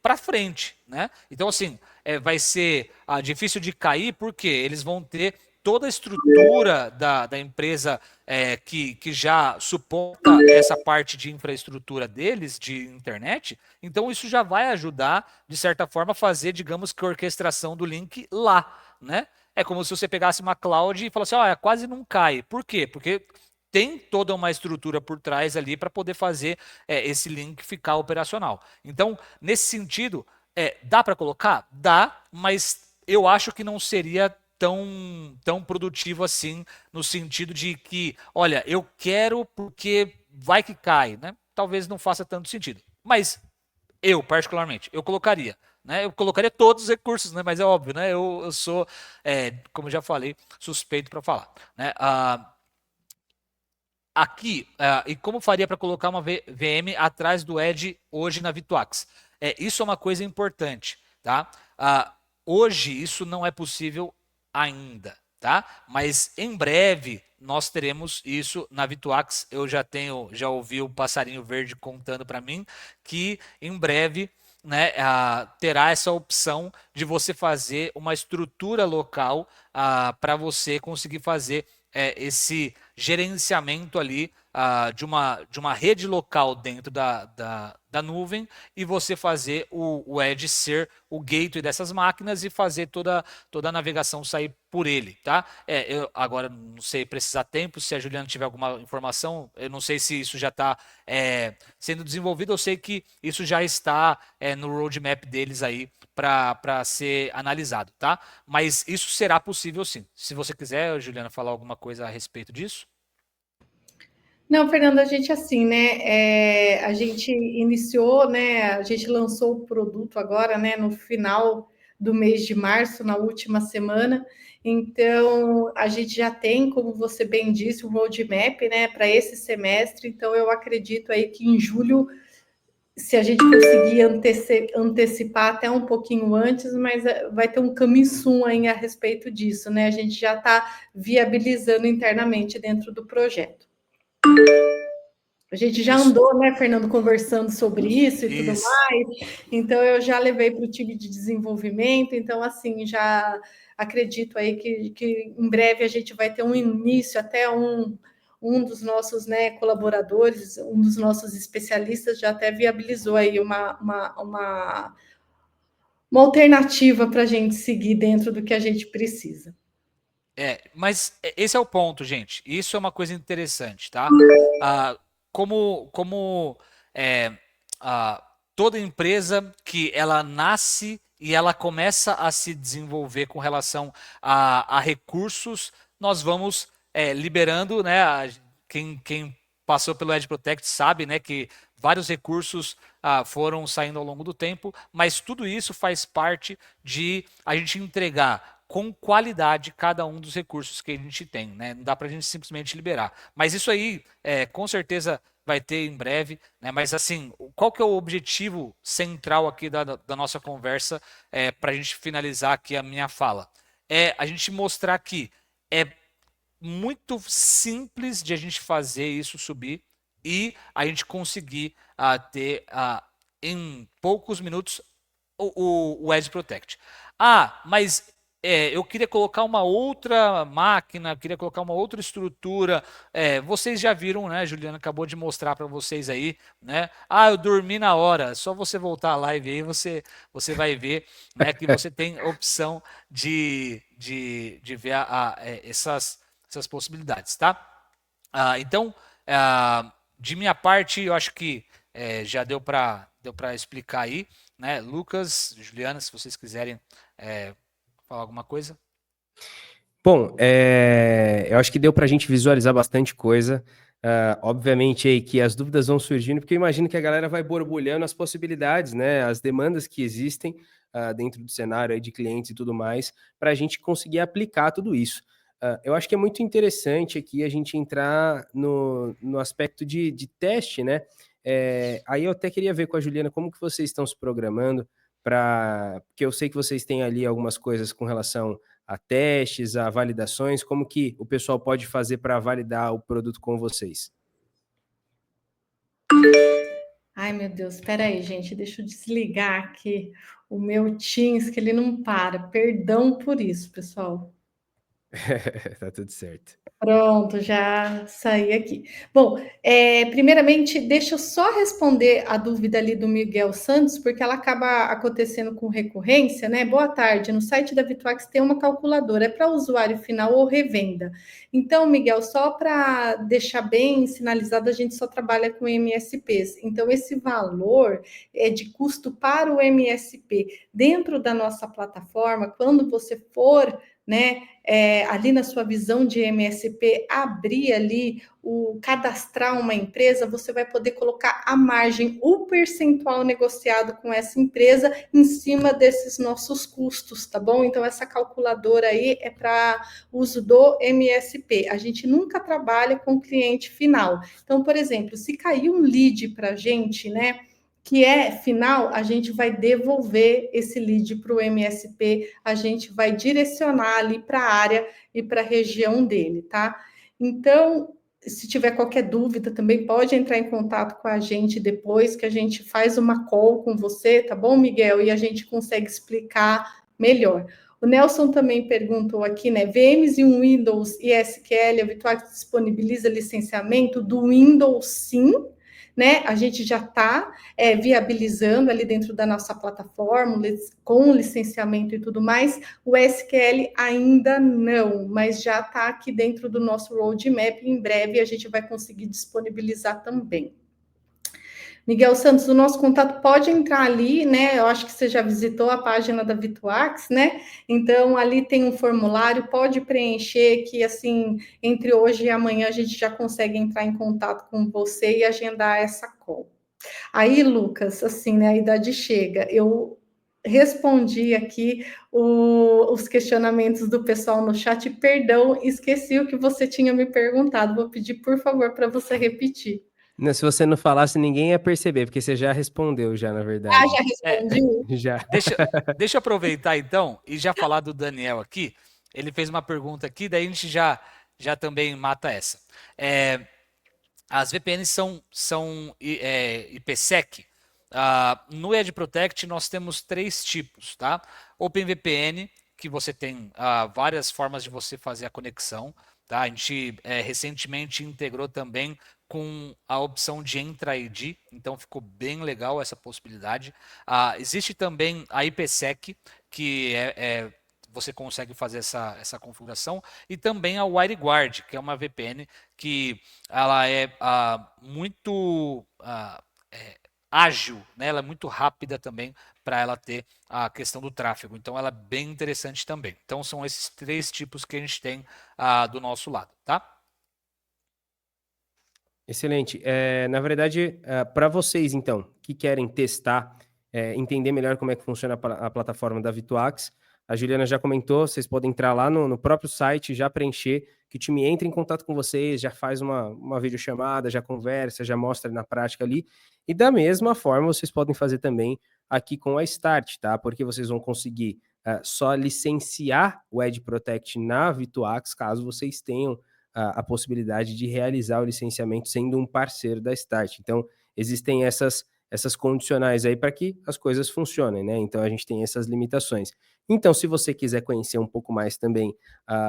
para frente, né? Então, assim, vai ser difícil de cair, porque eles vão ter toda a estrutura da empresa que já suporta essa parte de infraestrutura deles, de internet. Então, isso já vai ajudar, de certa forma, a fazer, digamos que a orquestração do link lá, né? É como se você pegasse uma cloud e falasse, olha, quase não cai. Por quê? Porque tem toda uma estrutura por trás ali para poder fazer esse link ficar operacional. Então, nesse sentido, dá para colocar? Dá, mas eu acho que não seria tão produtivo assim, no sentido de que, olha, eu quero porque vai que cai, né? Talvez não faça tanto sentido. Mas eu, particularmente, eu colocaria. Né? Eu colocaria todos os recursos, né? Mas é óbvio, né? Eu sou, como eu já falei, suspeito para falar. Né? Aqui, e como faria para colocar uma VM atrás do Edge hoje na Vituax? Isso é uma coisa importante, tá? Hoje isso não é possível ainda, tá? Mas em breve nós teremos isso na Vituax. Eu já ouvi o passarinho verde contando para mim que em breve, né, terá essa opção de você fazer uma estrutura local para você conseguir fazer esse gerenciamento ali de uma rede local dentro da nuvem, e você fazer o Edge ser o gateway dessas máquinas e fazer toda a navegação sair por ele, tá? Eu agora não sei precisar tempo, se a Juliana tiver alguma informação, eu não sei se isso já está sendo desenvolvido, eu sei que isso já está no roadmap deles aí para ser analisado, tá? Mas isso será possível sim. Se você quiser, Juliana, falar alguma coisa a respeito disso.
Não, Fernando, a gente assim, né? A gente iniciou, né? A gente lançou o produto agora, né? No final do mês de março, na última semana. Então, a gente já tem, como você bem disse, o roadmap, né? Para esse semestre. Então, eu acredito aí que em julho, se a gente conseguir antecipar até um pouquinho antes, mas vai ter um coming soon aí a respeito disso, né? A gente já está viabilizando internamente dentro do projeto. A gente já andou, né, Fernando, conversando sobre isso e tudo mais. Então, eu já levei para o time de desenvolvimento. Então, assim, já acredito aí que em breve a gente vai ter um início, até um dos nossos, né, colaboradores, um dos nossos especialistas já até viabilizou aí uma alternativa para a gente seguir dentro do que a gente precisa.
Mas esse é o ponto, gente. Isso é uma coisa interessante, tá? Como toda empresa que ela nasce e ela começa a se desenvolver com relação a recursos, nós vamos liberando, né? Quem passou pelo Edge Protect sabe, né, que vários recursos foram saindo ao longo do tempo, mas tudo isso faz parte de a gente entregar com qualidade cada um dos recursos que a gente tem, né? Não dá para a gente simplesmente liberar. Mas isso aí, com certeza, vai ter em breve, né? Mas assim, qual que é o objetivo central aqui da nossa conversa para a gente finalizar aqui a minha fala? É a gente mostrar que é muito simples de a gente fazer isso subir e a gente conseguir ter em poucos minutos o Edge Protect. Mas eu queria colocar uma outra máquina, queria colocar uma outra estrutura. Vocês já viram, né? Juliana acabou de mostrar para vocês aí, né? Eu dormi na hora. Só você voltar a live aí, você vai ver, né, que você tem opção de ver essas possibilidades, tá? Então, de minha parte, eu acho que já deu para explicar aí, né? Lucas, Juliana, se vocês quiserem falar alguma coisa.
Bom, eu acho que deu para a gente visualizar bastante coisa. Obviamente aí que as dúvidas vão surgindo, porque eu imagino que a galera vai borbulhando as possibilidades, né? As demandas que existem dentro do cenário aí de clientes e tudo mais, para a gente conseguir aplicar tudo isso. Eu acho que é muito interessante aqui a gente entrar no aspecto de teste, né? Aí eu até queria ver com a Juliana como que vocês estão se programando porque eu sei que vocês têm ali algumas coisas com relação a testes, a validações? Como que o pessoal pode fazer para validar o produto com vocês?
Ai, meu Deus, espera aí, gente, deixa eu desligar aqui o meu Teams, que ele não para. Perdão por isso, pessoal.
Tá tudo certo.
Pronto, já saí aqui. Bom, primeiramente, deixa eu só responder a dúvida ali do Miguel Santos, porque ela acaba acontecendo com recorrência, né? Boa tarde. No site da Vitwax tem uma calculadora, é para usuário final ou revenda. Então, Miguel, só para deixar bem sinalizado, a gente só trabalha com MSPs. Então, esse valor é de custo para o MSP. Dentro da nossa plataforma, quando você for, né, ali na sua visão de MSP, abrir ali, cadastrar uma empresa, você vai poder colocar a margem, o percentual negociado com essa empresa em cima desses nossos custos, tá bom? Então, essa calculadora aí é para uso do MSP. A gente nunca trabalha com cliente final. Então, por exemplo, se cair um lead para a gente, né, que é final, a gente vai devolver esse lead para o MSP, a gente vai direcionar ali para a área e para a região dele, tá? Então, se tiver qualquer dúvida, também pode entrar em contato com a gente depois, que a gente faz uma call com você, tá bom, Miguel? E a gente consegue explicar melhor. O Nelson também perguntou aqui, né? VMs em Windows e SQL, a Virtuax disponibiliza licenciamento do Windows, sim, né? A gente já está viabilizando ali dentro da nossa plataforma, com licenciamento e tudo mais. O SQL ainda não, mas já está aqui dentro do nosso roadmap. E em breve a gente vai conseguir disponibilizar também. Miguel Santos, o nosso contato pode entrar ali, né? Eu acho que você já visitou a página da Vitwax, né? Então, ali tem um formulário, pode preencher, que assim, entre hoje e amanhã a gente já consegue entrar em contato com você e agendar essa call. Aí, Lucas, assim, né? A idade chega. Eu respondi aqui os questionamentos do pessoal no chat. Perdão, esqueci o que você tinha me perguntado. Vou pedir, por favor, para você repetir.
Não, se você não falasse, ninguém ia perceber, porque você já respondeu já, na
Ah,
verdade.
já respondi?
Já.
Deixa eu aproveitar então e já falar do Daniel aqui. Ele fez uma pergunta aqui, daí a gente já também mata essa. As VPNs são IPsec. No Edge Protect nós temos 3 tipos, tá? OpenVPN, que você tem várias formas de você fazer a conexão, tá? A gente recentemente integrou também com a opção de Entra ID, então ficou bem legal essa possibilidade. Existe também a IPsec, que você consegue fazer essa configuração, e também a WireGuard, que é uma VPN que ela é muito ágil, né? Ela é muito rápida também para ela ter a questão do tráfego. Então ela é bem interessante também. Então são esses 3 tipos que a gente tem do nosso lado, tá?
Excelente. Na verdade, para vocês, então, que querem testar, entender melhor como é que funciona a plataforma da Vitwax, a Juliana já comentou, vocês podem entrar lá no próprio site, já preencher, que o time entra em contato com vocês, já faz uma videochamada, já conversa, já mostra na prática ali. E da mesma forma, vocês podem fazer também aqui com a Start, tá? Porque vocês vão conseguir só licenciar o Edge Protect na Vitwax, caso vocês tenham a possibilidade de realizar o licenciamento sendo um parceiro da Start. Então, existem essas condicionais aí para que as coisas funcionem, né? Então, a gente tem essas limitações. Então, se você quiser conhecer um pouco mais também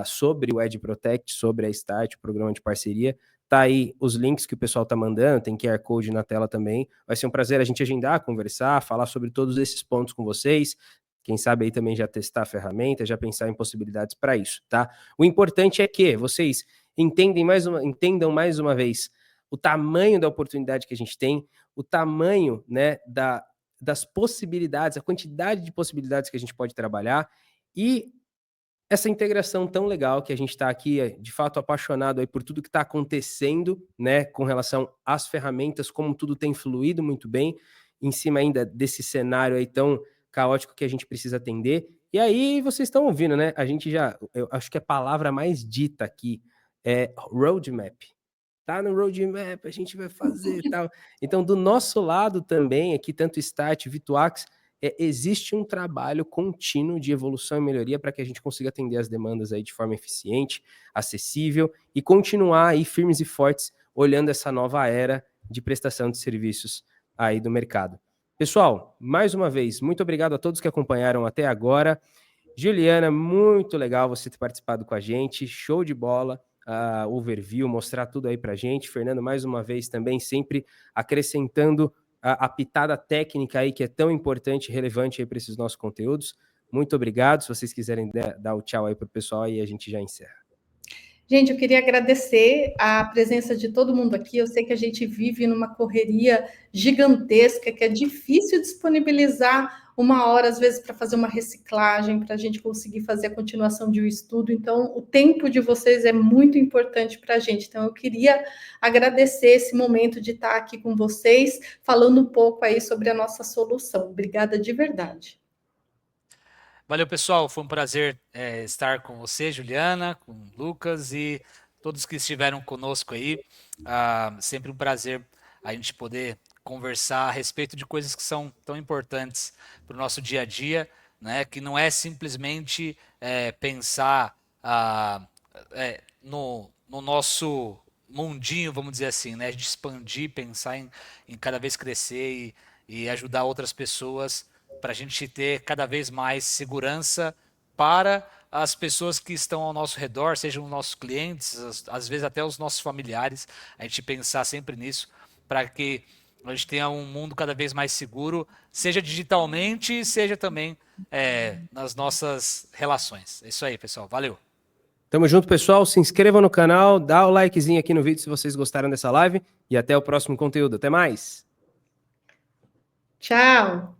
sobre o Edge Protect, sobre a Start, o programa de parceria, tá aí os links que o pessoal tá mandando, tem QR Code na tela também. Vai ser um prazer a gente agendar, conversar, falar sobre todos esses pontos com vocês. Quem sabe aí também já testar a ferramenta, já pensar em possibilidades para isso, tá? O importante é que vocês entendam mais uma vez o tamanho da oportunidade que a gente tem, o tamanho, né, das possibilidades, a quantidade de possibilidades que a gente pode trabalhar e essa integração tão legal que a gente está aqui, de fato, apaixonado aí por tudo que está acontecendo, né, com relação às ferramentas, como tudo tem fluído muito bem, em cima ainda desse cenário aí tão caótico que a gente precisa atender. E aí vocês estão ouvindo, né? Eu acho que a palavra mais dita aqui é roadmap. Tá no roadmap, a gente vai fazer e tal. Então, do nosso lado também, aqui, tanto Start, Vitwax, existe um trabalho contínuo de evolução e melhoria para que a gente consiga atender as demandas aí de forma eficiente, acessível e continuar aí firmes e fortes olhando essa nova era de prestação de serviços aí do mercado. Pessoal, mais uma vez, muito obrigado a todos que acompanharam até agora. Juliana, muito legal você ter participado com a gente, show de bola, overview, mostrar tudo aí pra gente. Fernando, mais uma vez também, sempre acrescentando a pitada técnica aí, que é tão importante e relevante aí para esses nossos conteúdos. Muito obrigado, se vocês quiserem dar o tchau aí pro pessoal, aí a gente já encerra.
Gente, eu queria agradecer a presença de todo mundo aqui. Eu sei que a gente vive numa correria gigantesca, que é difícil disponibilizar uma hora, às vezes, para fazer uma reciclagem, para a gente conseguir fazer a continuação de um estudo. Então, o tempo de vocês é muito importante para a gente. Então, eu queria agradecer esse momento de estar aqui com vocês, falando um pouco aí sobre a nossa solução. Obrigada de verdade.
Valeu, pessoal. Foi um prazer estar com você, Juliana, com o Lucas e todos que estiveram conosco aí. Sempre um prazer a gente poder conversar a respeito de coisas que são tão importantes para o nosso dia a dia, né? Que não é simplesmente pensar no nosso mundinho, vamos dizer assim, né? De expandir, pensar em cada vez crescer e ajudar outras pessoas, para a gente ter cada vez mais segurança para as pessoas que estão ao nosso redor, sejam os nossos clientes, às vezes até os nossos familiares, a gente pensar sempre nisso, para que a gente tenha um mundo cada vez mais seguro, seja digitalmente, seja também nas nossas relações. É isso aí, pessoal. Valeu!
Tamo junto, pessoal. Se inscreva no canal, dá o likezinho aqui no vídeo se vocês gostaram dessa live e até o próximo conteúdo. Até mais!
Tchau!